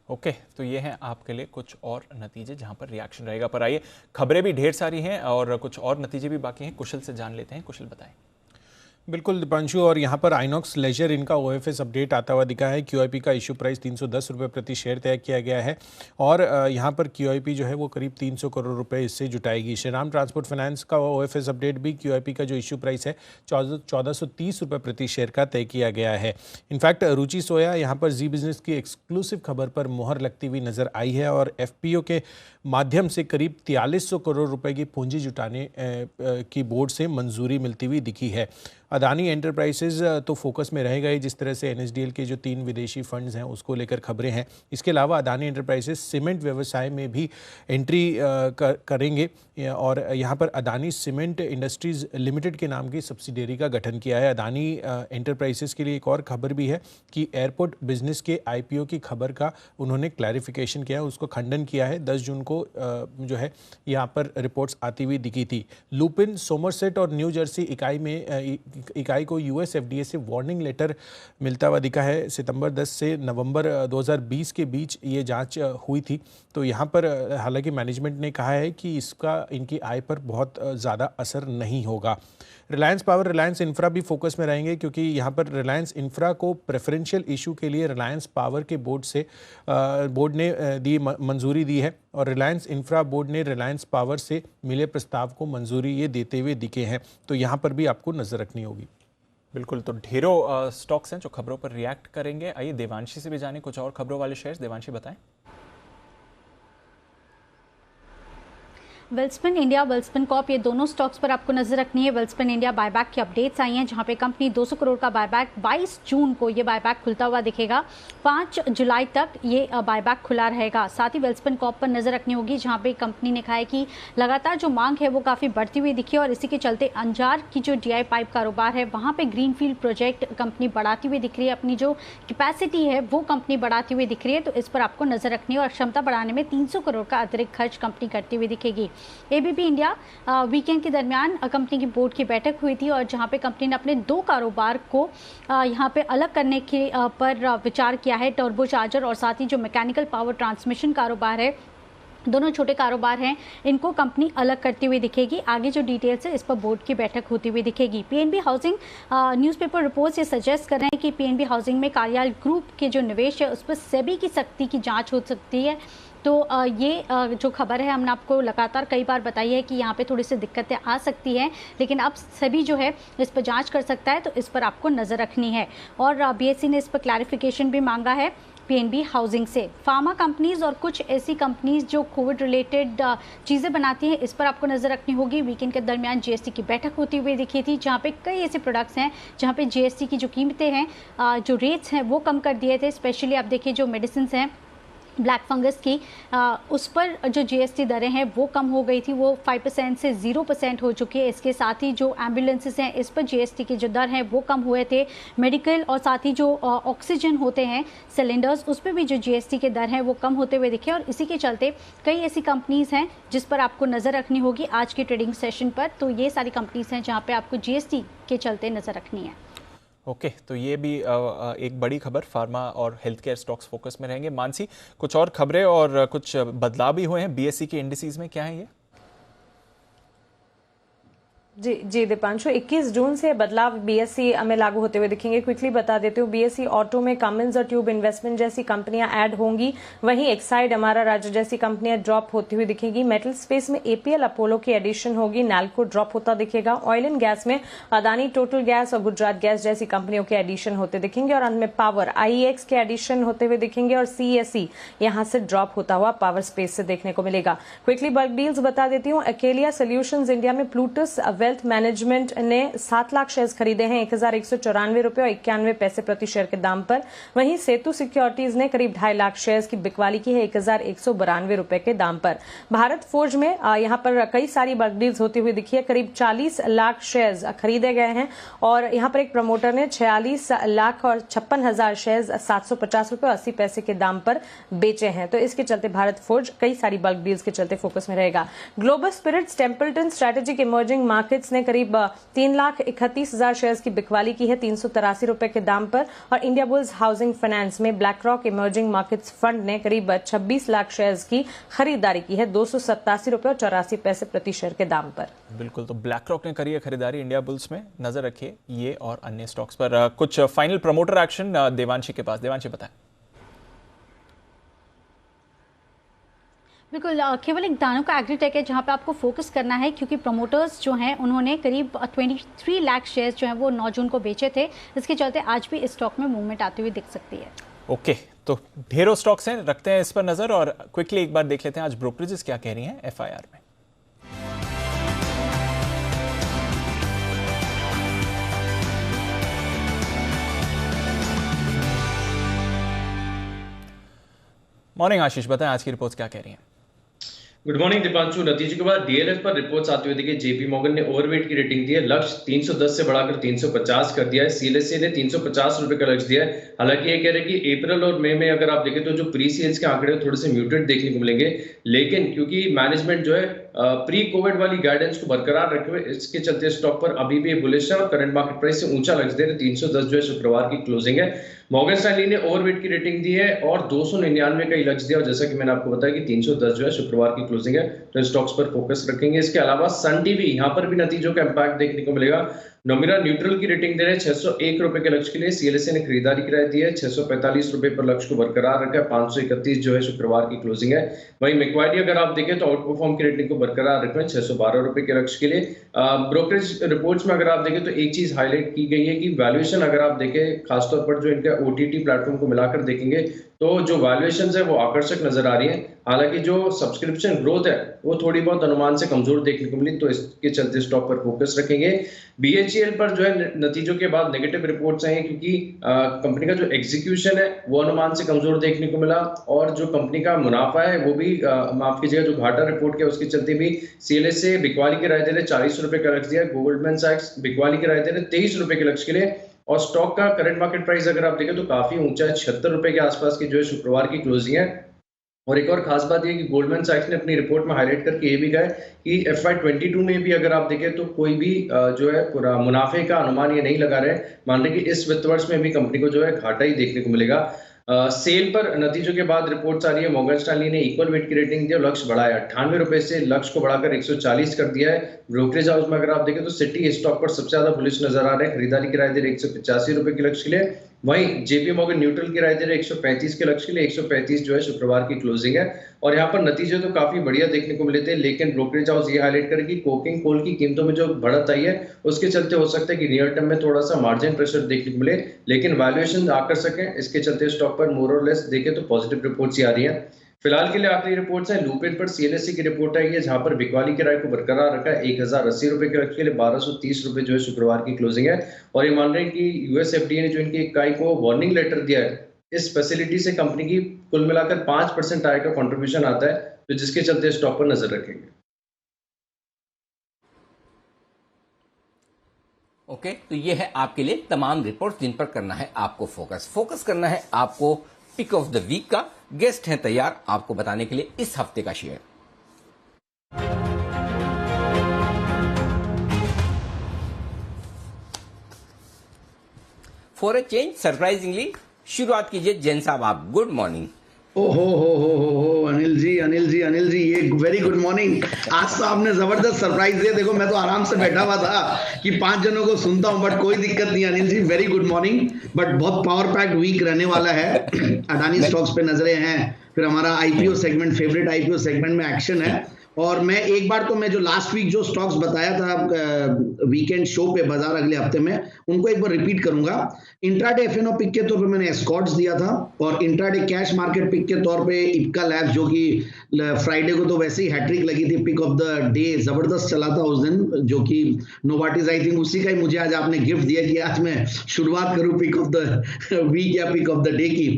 ओके, तो ये है आपके लिए कुछ और नतीजे जहां पर रिएक्शन रहेगा। पर आइए, खबरें भी ढेर सारी हैं और कुछ और नतीजे भी बाकी हैं। कुशल से जान लेते हैं। कुशल बताएं। बिल्कुल दीपांशु, और यहाँ पर आइनॉक्स लेजर इनका ओएफएस अपडेट आता हुआ दिखा है। क्यूआईपी का इशू प्राइस 310 रुपये प्रति शेयर तय किया गया है और यहाँ पर क्यूआईपी जो है वो करीब 300 करोड़ रुपए इससे जुटाएगी। श्रीराम ट्रांसपोर्ट फाइनेंस का ओएफएस अपडेट भी क्यूआईपी का जो इशू प्राइस है 1430 रुपये प्रति शेयर का तय किया गया है। इनफैक्ट रुचि सोया यहाँ पर जी बिजनेस की एक्सक्लूसिव खबर पर मोहर लगती हुई नजर आई है और एफपीओ के माध्यम से करीब 4300 करोड़ रुपए की पूंजी जुटाने की बोर्ड से मंजूरी मिलती हुई दिखी है। अदानी एंटरप्राइजेज तो फोकस में रहेगा ही, जिस तरह से एनएसडीएल के जो 3 विदेशी फंड्स हैं उसको लेकर खबरें हैं। इसके अलावा अदानी एंटरप्राइजेज सीमेंट व्यवसाय में भी एंट्री करेंगे और यहाँ पर अदानी सीमेंट इंडस्ट्रीज लिमिटेड के नाम की सब्सिडियरी का गठन किया है। अदानी एंटरप्राइजेज के लिए एक और खबर भी है कि एयरपोर्ट बिजनेस के आईपीओ की खबर का उन्होंने क्लैरिफिकेशन किया है, उसको खंडन किया है। 10 जून को जो है यहाँ पर रिपोर्ट्स आती हुई दिखी थी। लुपिन, सोमरसेट और न्यू जर्सी इकाई को यूएस एफडीए से वार्निंग लेटर मिलता हुआ दिखा है। सितंबर 10 से नवंबर 2020 के बीच ये जांच हुई थी। तो यहाँ पर हालांकि मैनेजमेंट ने कहा है कि इसका इनकी आय पर बहुत ज़्यादा असर नहीं होगा। रिलायंस पावर, रिलायंस इंफ्रा भी फोकस में रहेंगे क्योंकि यहाँ पर रिलायंस इंफ्रा को प्रेफरेंशियल इशू के लिए रिलायंस पावर के बोर्ड ने मंजूरी दी है और रिलायंस इंफ्रा बोर्ड ने रिलायंस पावर से मिले प्रस्ताव को मंजूरी ये देते हुए दिखे हैं। तो यहाँ पर भी आपको नजर रखनी होगी। बिल्कुल, तो ढेरों स्टॉक्स हैं जो खबरों पर रिएक्ट करेंगे। आइए देवांशी से भी जाने कुछ और खबरों वाले शेयर्स। देवांशी बताएं। वेल्सपन इंडिया, वेल्सपन कॉर्प, ये दोनों स्टॉक्स पर आपको नजर रखनी है। वेल्सपन इंडिया बायबैक की अपडेट्स आई हैं जहां पे कंपनी 200 करोड़ का बायबैक 22 जून को ये बायबैक खुलता हुआ दिखेगा। 5 जुलाई तक ये बायबैक खुला रहेगा। साथ ही वेल्सपन कॉर्प पर नजर रखनी होगी जहां पे कंपनी ने कहा है कि लगातार जो मांग है वो काफ़ी बढ़ती हुई दिखी और इसी के चलते अंजार की जो डीआई पाइप कारोबार है वहाँ पर ग्रीनफील्ड प्रोजेक्ट कंपनी बढ़ाती हुई दिख रही है। अपनी जो कैपेसिटी है वो कंपनी बढ़ाती हुई दिख रही है, तो इस पर आपको नजर रखनी है और क्षमता बढ़ाने में 300 करोड़ का अतिरिक्त खर्च कंपनी करती हुई दिखेगी। एबीबी इंडिया वीकेंड के दरमियान कंपनी की बोर्ड की बैठक हुई थी और जहां पे कंपनी ने अपने 2 कारोबार को यहां पे अलग करने के पर विचार किया है। टर्बो चार्जर और साथ ही जो मैकेनिकल पावर ट्रांसमिशन कारोबार है, दोनों छोटे कारोबार हैं, इनको कंपनी अलग करती हुई दिखेगी। आगे जो डिटेल्स है इस पर बोर्ड की बैठक होती हुई दिखेगी। पीएनबी हाउसिंग, न्यूज़पेपर रिपोर्ट्स ये सजेस्ट कर रहे हैं कि पीएनबी हाउसिंग में कार्यालय ग्रुप के जो निवेश है उस पर सेबी की सख्ती की जांच हो सकती है। तो ये जो खबर है हमने आपको लगातार कई बार बताई है कि यहाँ पे थोड़ी सी दिक्कतें आ सकती हैं, लेकिन अब सभी जो है इस पर जांच कर सकता है, तो इस पर आपको नज़र रखनी है। और बीएसई ने इस पर क्लैरिफिकेशन भी मांगा है पीएनबी हाउसिंग से। फार्मा कंपनीज और कुछ ऐसी कंपनीज जो कोविड रिलेटेड चीज़ें बनाती हैं, इस पर आपको नज़र रखनी होगी। वीकेंड के दरमियान जीएसटी की बैठक होती हुई दिखी थी जहाँ पे कई ऐसे प्रोडक्ट्स हैं जहाँ पे जीएसटी की जो कीमतें हैं, जो रेट्स हैं वो कम कर दिए थे। स्पेशली आप देखिए जो मेडिसिन हैं ब्लैक फंगस की उस पर जो जीएसटी दरें हैं वो कम हो गई थी, वो 5% से 0% हो चुकी है। इसके साथ ही जो एम्बुलेंसेस हैं इस पर जीएसटी की जो दर है वो कम हुए थे। मेडिकल और साथ ही जो ऑक्सीजन होते हैं सिलेंडर्स, उस पर भी जो जीएसटी के दर हैं वो कम होते हुए दिखे। और इसी के चलते कई ऐसी कंपनीज़ हैं जिस पर आपको नज़र रखनी होगी आज के ट्रेडिंग सेशन पर। तो ये सारी कंपनीज़ हैं जहाँ पर आपको जीएसटी के चलते नज़र रखनी है। ओके, तो ये भी एक बड़ी खबर, फार्मा और हेल्थ केयर स्टॉक्स फोकस में रहेंगे। मानसी, कुछ और खबरें और कुछ बदलाव भी हुए हैं बीएसई के इंडिसेस में, क्या है ये? जी दीपांशु, 21 जून से बदलाव बीएसई में लागू होते हुए दिखेंगे। क्विकली बता देते हूँ, बीएसई ऑटो में कमिंस और ट्यूब इन्वेस्टमेंट जैसी कंपनियां ऐड होंगी, वहीं एक्साइड अमारा राजा जैसी कंपनियां ड्रॉप होती हुई दिखेंगी। मेटल स्पेस में एपीएल अपोलो की एडिशन होगी, नैल्को ड्रॉप होता दिखेगा। ऑयल एंड गैस में अदानी टोटल गैस और गुजरात गैस जैसी कंपनियों के एडिशन होते दिखेंगे। और अंत में पावर आईएक्स के एडिशन होते हुए दिखेंगे और सीएसई यहां से ड्रॉप होता हुआ पावर स्पेस से देखने को मिलेगा। क्विकली बल्क डील्स बता देती हूँ। अकेलिया सोल्यूशंस इंडिया में प्लूटस वेल्थ मैनेजमेंट ने 7 लाख शेयर्स खरीदे हैं 1194 रुपए और 91 पैसे प्रति शेयर के दाम पर। वहीं सेतु सिक्योरिटीज ने करीब 2.5 लाख शेयर्स की बिकवाली की है 1192 रुपए के दाम पर। भारत फोर्ज में यहां पर कई सारी बल्क डील्स होती हुई दिखी है। करीब 40 लाख शेयर्स खरीदे गए हैं और यहां पर एक प्रमोटर ने 46 लाख और 56,000 शेयर्स 750 रुपए और 80 पैसे के दाम पर बेचे हैं। तो इसके चलते भारत फोर्ज कई सारी बल्क डील्स के चलते फोकस में रहेगा। Global spirits Templeton strategic emerging markets ने करीब 3,31,000 शेयर्स की बिकवाली की है 383 रुपए के दाम पर। और इंडिया बुल्स हाउसिंग फाइनेंस में black rock emerging markets fund ने करीब 26 लाख शेयर्स की खरीदारी की है 287 रुपए और 84 पैसे प्रति शेयर के दाम पर। बिल्कुल, तो ब्लैक रॉक ने करी है खरीदारी इंडिया बुल्स में। नजर रखिए ये और अन्य स्टॉक्स पर। कुछ फाइनल प्रमोटर एक्शन देवांशी के पास। देवांशी, बताएं। बिल्कुल, केवल एक दानों का एग्रीटेक है जहां पे आपको फोकस करना है, क्योंकि प्रमोटर्स जो हैं उन्होंने करीब 23 लाख शेयर्स जो हैं वो 9 जून को बेचे थे। इसके चलते आज भी इस स्टॉक में मूवमेंट आती हुई दिख सकती है। ओके, तो ढेरों स्टॉक्स हैं, रखते हैं इस पर नजर और क्विकली एक बार देख लेते हैं आज ब्रोकरेजेस क्या कह रही हैं एफआईआर में। मॉर्निंग आशीष, बताएं आज की रिपोर्ट्स क्या कह रही हैं। Good morning Deepanshu. नतीजों के बाद डीएलएफ पर रिपोर्ट्स आते हुए देखिए, जेपी मॉर्गन ने ओवरवेट की रेटिंग दी है। लक्ष्य 310 से बढ़ाकर 350 कर दिया है। सीएलएसए ने 350 रुपए का लक्ष्य दिया है। हालांकि ये कह रहे हैं कि अप्रैल और मई में अगर आप देखें तो जो प्री सेल्स के आंकड़े थोड़े से म्यूटेड देखने को मिलेंगे, लेकिन क्योंकि मैनेजमेंट जो है प्री कोविड वाली गाइडेंस को बरकरार रखे हुए, इसके चलते स्टॉक पर अभी भी बुलिश है और करंट मार्केट प्राइस से ऊंचा लक्ष्य दे रहे। 310 जो है शुक्रवार की क्लोजिंग है। मॉर्गन स्टैनली ने ओवरवेट की रेटिंग दी है और 299 का लक्ष्य दिया। और जैसा कि मैंने आपको बताया कि 310 जो है शुक्रवार की क्लोजिंग है, तो स्टॉक्स पर फोकस रखेंगे। इसके अलावा सन टीवी, यहाँ पर भी नतीजों का इंपैक्ट देखने को मिलेगा। नोमिरा न्यूट्रल की रेटिंग दे रहे हैं 601 रुपए के लक्ष्य के लिए। सीएलएसए ने खरीदारी कराई दी है 645 रुपए पर लक्ष्य को बरकरार रखा है। 531 जो है शुक्रवार की क्लोजिंग है। वहीं मैक्वारी अगर आप देखें तो आउट परफॉर्म की रेटिंग को बरकरार रखा है 612 रुपए के लक्ष्य के लिए। ब्रोकरेज रिपोर्ट्स में अगर आप देखें तो एक चीज हाईलाइट की गई है कि वैल्यूएशन अगर आप देखें, खासतौर पर जो इनका ओटीटी प्लेटफॉर्म को मिलाकर देखेंगे तो जो वैल्यूएशन है वो आकर्षक नजर आ रही है। हालांकि जो सब्सक्रिप्शन ग्रोथ है वो थोड़ी बहुत अनुमान से कमजोर देखने को मिली, तो इसके चलते स्टॉक पर फोकस रखेंगे। बीएचईएल पर जो है नतीजों के बाद नेगेटिव रिपोर्ट्स आई हैं, क्योंकि कंपनी का जो एग्जीक्यूशन है वो अनुमान से कमजोर देखने को मिला और जो कंपनी का मुनाफा है वो भी माफ कीजिएगा, जो घाटा रिपोर्ट किया उसके चलते भी सीएलएसए बिकवाली की राय दे रहे 40 रुपए का लक्ष्य दिया। गोल्डमैन सैक्स बिकवाली की राय दे रहे 23 रुपए के लक्ष्य के लिए। और स्टॉक का करंट मार्केट प्राइस अगर आप देखें तो काफी ऊंचा है, 76 रुपए के आसपास की जो है शुक्रवार की क्लोजिंग है। और एक और खास बात यह कि गोल्डमैन सैक्स ने अपनी रिपोर्ट में हाईलाइट करके ये भी कहा है कि FY22 में भी अगर आप देखें तो कोई भी जो है पूरा मुनाफे का अनुमान ये नहीं लगा रहे, मान रहे कि इस वित्त वर्ष में भी कंपनी को जो है घाटा ही देखने को मिलेगा। सेल पर नतीजों के बाद रिपोर्ट्स आ रही है। मॉर्गन स्टैनली ने इक्वल वेट की रेटिंग दी और लक्ष्य बढ़ाया 98 रुपए से लक्ष्य को बढ़ाकर 140 कर दिया है। ब्रोकरेज हाउस में अगर आप देखें तो सिटी स्टॉक पर सबसे ज्यादा बुलिश नजर आ रहे हैं, खरीदारी की राय दे रहे 185 रुपए के लक्ष्य के लिए। वहीं जेपी मॉर्गन न्यूट्रल की राय दे रहे 135 के लक्ष्य के लिए। 135 जो है शुक्रवार की क्लोजिंग है। और यहाँ पर नतीजे तो काफी बढ़िया देखने को मिले थे, लेकिन ब्रोकरेज हाउस ये हाईलाइट करे कि कोकिंग कोल की कीमतों में जो बढ़त आई है उसके चलते हो सकता है कि नियर टर्म में थोड़ा सा मार्जिन प्रेशर देखने को मिले, लेकिन वैल्यूएशन आकर्षक है। इसके चलते स्टॉक पर मोर और लेस देखें तो पॉजिटिव रिपोर्ट्स ही आ रही है। फिलहाल के लिए आखिरी रिपोर्ट्स है। लुपिन पर सीएलएसए की रिपोर्ट आई है, जहां पर बिकवाली की राय को बरकरार रखा है 1080 रुपए के लक्ष्य के लिए। 1230 रुपए जो है शुक्रवार की क्लोजिंग है। और ये मान रहे हैं कि यूएस एफडीए ने जो इनकी इकाई को वार्निंग लेटर दिया है, इस फैसिलिटी से कंपनी की कुल मिलाकर 5% आय का कंट्रीब्यूशन आता है, तो जिसके चलते स्टॉक पर नजर रखेंगे। ओके, तो ये है आपके लिए तमाम रिपोर्ट्स जिन पर करना है आपको फोकस करना है आपको पिक ऑफ द वीक का। गेस्ट हैं तैयार आपको बताने के लिए इस हफ्ते का share. For a change surprisingly शुरुआत कीजिए जैन साहब आप। Good morning. ओ हो अनिल जी ये वेरी गुड मॉर्निंग। आज तो आपने जबरदस्त सरप्राइज दिया। देखो मैं तो आराम से बैठा हुआ था कि 5 जनों को सुनता हूं, बट कोई दिक्कत नहीं Anil ji, very good morning. But बहुत पावर पैक्ड वीक रहने वाला है। अडानी स्टॉक्स पे नजरें हैं, फिर हमारा IPO segment, favourite IPO segment में एक्शन है। और मैं एक बार तो मैं जो लास्ट वीक जो स्टॉक्स बताया था वीकेंड शो पे बाजार अगले हफ्ते में, उनको एक बार रिपीट करूंगा। इंट्राडे एफएनओ पिक के तौर पे मैंने एस्कॉर्ट्स दिया था, और इंट्राडे कैश मार्केट पिक के तौर पे इप्का लैब्स, जो कि फ्राइडे को तो वैसे ही हैट्रिक लगी थी, पिक ऑफ द डे जबरदस्त चला था उस दिन, जो कि नोवाटिस आई थिंक उसी का ही मुझे आज आपने गिफ्ट दिया कि आज मैं शुरुआत करूं पिक ऑफ द वीक या पिक ऑफ द डे की।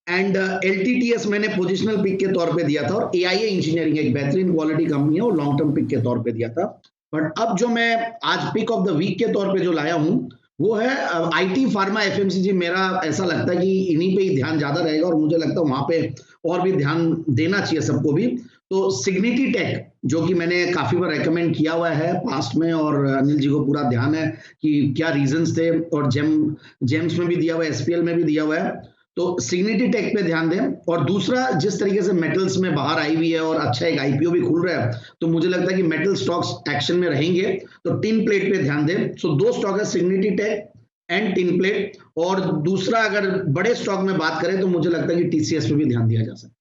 एंड LTTS मैंने पोजिशनल पिक के तौर पे दिया था, और AIA इंजीनियरिंग एक बेहतरीन क्वालिटी कंपनी है, और लॉन्ग टर्म पिक के तौर पे दिया था। बट अब जो मैं आज पिक ऑफ द वीक के तौर पे जो लाया हूं वो है IT फार्मा FMCG। मेरा ऐसा लगता है कि इन्हीं पे ही ध्यान ज्यादा रहेगा, और मुझे लगता है वहां पे और भी ध्यान देना चाहिए सबको भी। तो सिग्निटी टेक, जो कि मैंने काफी बार रेकमेंड किया हुआ है पास्ट में, और अनिल जी को पूरा ध्यान है कि क्या रीजंस थे, और जेम्स में भी दिया हुआ है, SPL में भी दिया हुआ है। तो सिग्निटी टेक पे ध्यान दें। और दूसरा, जिस तरीके से मेटल्स में बाहर आई हुई है और अच्छा एक IPO भी खुल रहा है, तो मुझे लगता है कि मेटल स्टॉक्स एक्शन में रहेंगे, तो टिन प्लेट पे ध्यान दें। सो 2 स्टॉक है, सिग्निटी टेक एंड टिन प्लेट। और दूसरा, अगर बड़े स्टॉक में बात करें तो मुझे लगता है कि TCS पे भी ध्यान दिया जा सकता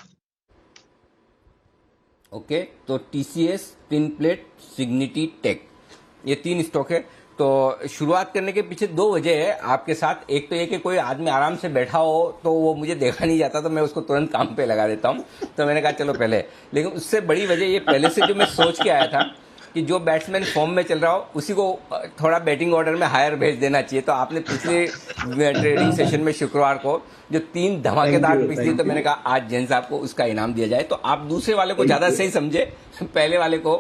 है। ओके, तो TCS, टिन प्लेट, सिग्निटी टेक, ये 3 स्टॉक है। तो शुरुआत करने के पीछे 2 वजह है आपके साथ। एक तो ये कि कोई आदमी आराम से बैठा हो तो वो मुझे देखा नहीं जाता, तो मैं उसको तुरंत काम पे लगा देता हूँ, तो मैंने कहा चलो पहले। लेकिन उससे बड़ी वजह ये पहले से जो मैं सोच के आया था कि जो बैट्समैन फॉर्म में चल रहा हो उसी को थोड़ा बैटिंग ऑर्डर में हायर भेज देना चाहिए। तो आपने पिछले ट्रेडिंग सेशन में शुक्रवार को जो 3 धमाकेदार पिच दी, तो मैंने कहा आज जैन साहब को उसका इनाम दिया जाए। तो आप दूसरे वाले को ज्यादा सही समझे, पहले वाले को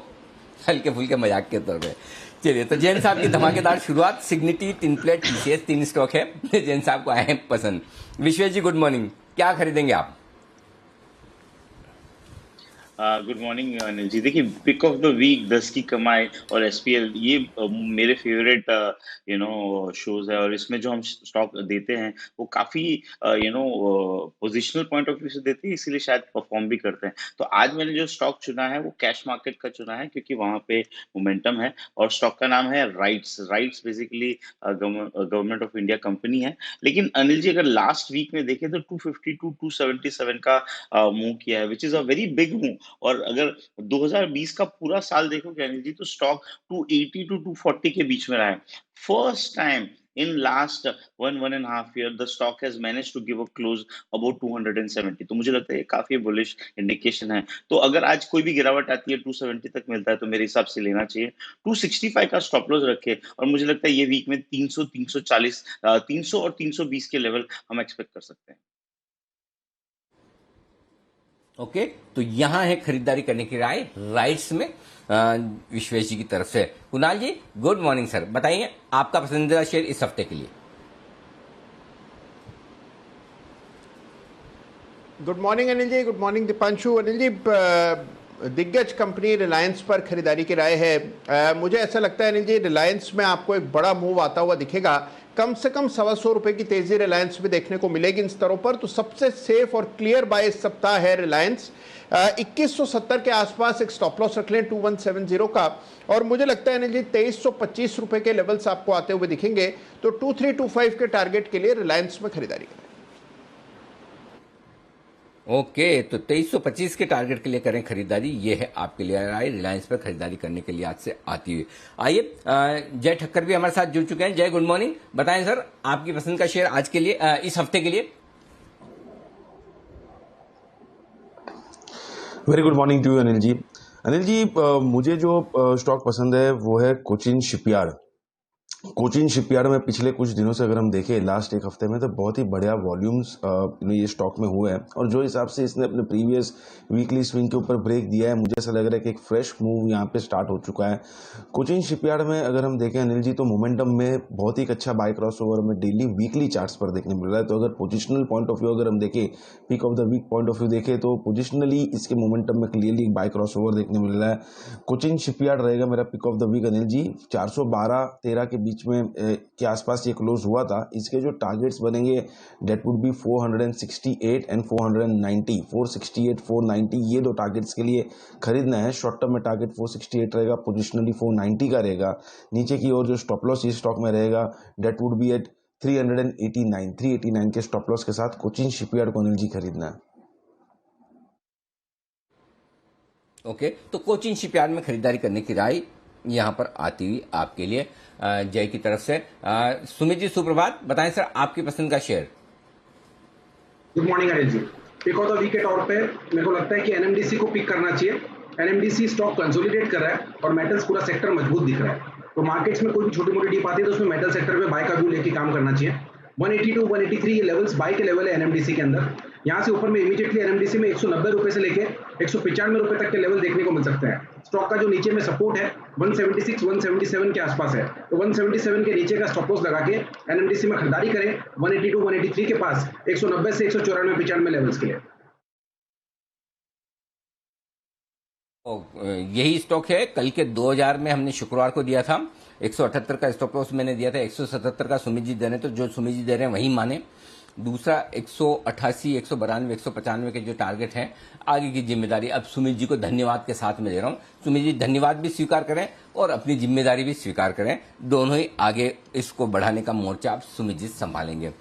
हल्के फुल्के मजाक के तौर पर। चलिए, तो जैन साहब की धमाकेदार शुरुआत, सिग्निटी, टिन प्लेट, TCS 3 स्टॉक है जैन साहब को आए हैं पसंद। विश्वेश जी गुड मॉर्निंग, क्या खरीदेंगे आप? गुड मॉर्निंग अनिल जी। देखिए, पिक ऑफ द वीक, 10 की कमाई और SPL, ये मेरे फेवरेट शोज है, और इसमें जो हम स्टॉक देते हैं वो काफी पोजिशनल पॉइंट ऑफ व्यू से देते हैं, इसीलिए शायद परफॉर्म भी करते हैं। तो आज मैंने जो स्टॉक चुना है वो कैश मार्केट का चुना है, क्योंकि वहां पे मोमेंटम है, और स्टॉक का नाम है rights basically government of India company है। लेकिन अनिल जी, अगर लास्ट वीक में देखें तो 250 to 277 का मूव किया है, which is a very big move. और अगर 2020 का पूरा साल देखोगे अनिल जी, तो स्टॉक 280 to 240 के बीच में रहा है। First time in last 1.5 year the stock has managed to give a close about 270। तो मुझे लगता है ये काफी बुलिश इंडिकेशन है। तो अगर आज कोई भी गिरावट आती है, 270 तक मिलता है, तो मेरे हिसाब से लेना चाहिए। 265 का स्टॉप लॉस रखे, और मुझे लगता है ये वीक में 300, 340, 300 और 320 के लेवल हम एक्सपेक्ट कर सकते हैं। ओके, तो यहां है खरीदारी करने की राय राइट्स में विश्वेश जी की तरफ से। कुणाल जी गुड मॉर्निंग सर, बताइए आपका पसंदीदा शेयर इस हफ्ते के लिए। गुड मॉर्निंग अनिल जी, गुड मॉर्निंग दीपांशु। अनिल जी, दिग्गज कंपनी रिलायंस पर खरीदारी की राय है। मुझे ऐसा लगता है अनिल जी, रिलायंस में आपको एक बड़ा मूव आता हुआ दिखेगा। कम से कम 125 रुपए की तेजी रिलायंस में देखने को मिलेगी इन स्तरों पर। तो सबसे सेफ और क्लियर बाय इस सप्ताह है रिलायंस। 2170 के आसपास एक स्टॉप लॉस रख लें 2170 का, और मुझे लगता है अनिल जी 2325 रुपए के लेवल्स आपको आते हुए दिखेंगे। तो 2325 के टारगेट के लिए रिलायंस में खरीदारी करें। ओके, तो 2325 के टारगेट के लिए करें खरीदारी, ये है आपके लिए राय रिलायंस पर खरीदारी करने के लिए आज से आती हुई। आइए, जय ठक्कर भी हमारे साथ जुड़ चुके हैं। जय गुड मॉर्निंग, बताएं सर आपकी पसंद का शेयर आज के लिए, इस हफ्ते के लिए। Very good morning to you Anil ji. मुझे जो स्टॉक पसंद है वो है कोचिन शिपयार्ड। कोचिन शिपयार्ड में पिछले कुछ दिनों से अगर हम देखें लास्ट एक हफ्ते में तो बहुत ही बढ़िया वॉल्यूम्स ये स्टॉक में हुए हैं और जो हिसाब से इसने अपने प्रीवियस वीकली स्विंग के ऊपर ब्रेक दिया है मुझे ऐसा लग रहा है कि एक फ्रेश मूव यहाँ पे स्टार्ट हो चुका है। कोचिन शिपयार्ड में अगर हम देखें अनिल जी तो मोमेंटम में बहुत ही अच्छा बाय क्रॉस ओवर में डेली वीकली चार्ट्स पर देखने मिल रहा है। तो अगर पोजिशनल पॉइंट ऑफ व्यू अगर हम देखें peak of the weak point of view देखें तो पोजिशनली इसके मोमेंटम में क्लियरली बाय क्रॉस ओवर देखने मिल रहा है। कोचिन शिपयार्ड रहेगा मेरा pick of the week Anil ji. 412-13 के बीच में के आसपास ये क्लोज हुआ था। इसके जो टारगेट्स बनेंगे डेट वुड बी 468 एंड 490। 468 490 ये दो टारगेट्स के लिए खरीदना है। शॉर्ट टर्म में टारगेट 468 रहेगा, पोजिशनली 490 का रहेगा। नीचे की ओर जो स्टॉप लॉस इस स्टॉक में रहेगा डेट वुड बी एट 389 के स्टॉप लॉस के साथ कोचिन शिपयार्ड को अनिल जी खरीदना है। ओके, तो कोचिन शिपयार्ड में खरीदारी करने की राय यहां पर आती हुई आपके लिए जय की तरफ से। सुमित जी सुप्रभात, बताएं सर आपकी पसंद का share. Good morning Anil ji. Pick of the week के तौर पे मेरे को लगता है कि एनएमडीसी को पिक करना चाहिए। एनएमडीसी स्टॉक कंसोलिडेट कर रहा है और मेटल्स पूरा सेक्टर मजबूत दिख रहा है। तो मार्केट्स में कोई भी छोटी मोटी डिप आती है तो उसमें मेटल सेक्टर पे बाय का व्यू लेके काम करना चाहिए। 182 183 ये लेवल्स बाय के लेवल है एनएमडीसी के अंदर। यहाँ से ऊपर में इमीडिएटली एनएमडीसी में 190 रुपए से लेके 195 रुपए तक के लेवल देखने को मिल सकते हैं। स्टॉक का जो नीचे में सपोर्ट है 176 177 के आसपास है, तो 177 के नीचे का स्टॉप लॉस लगा के एनएमडीसी में खरीदारी करें 182 183 के पास 190 से 194 95 लेवल्स के लिए। यही स्टॉक है कल के 2000 में हमने शुक्रवार को दिया था 178 का स्टॉप लॉस मैंने दिया था। 177 का सुमित जी दे रहे हैं, तो जो सुमित जी दे रहे हैं वही माने। दूसरा 188 192 195 के जो टारगेट हैं, आगे की जिम्मेदारी अब सुमित जी को धन्यवाद के साथ में दे रहा हूं। सुमित जी धन्यवाद भी स्वीकार करें और अपनी जिम्मेदारी भी स्वीकार करें, दोनों ही आगे इसको बढ़ाने का मोर्चा अब सुमित जी संभालेंगे।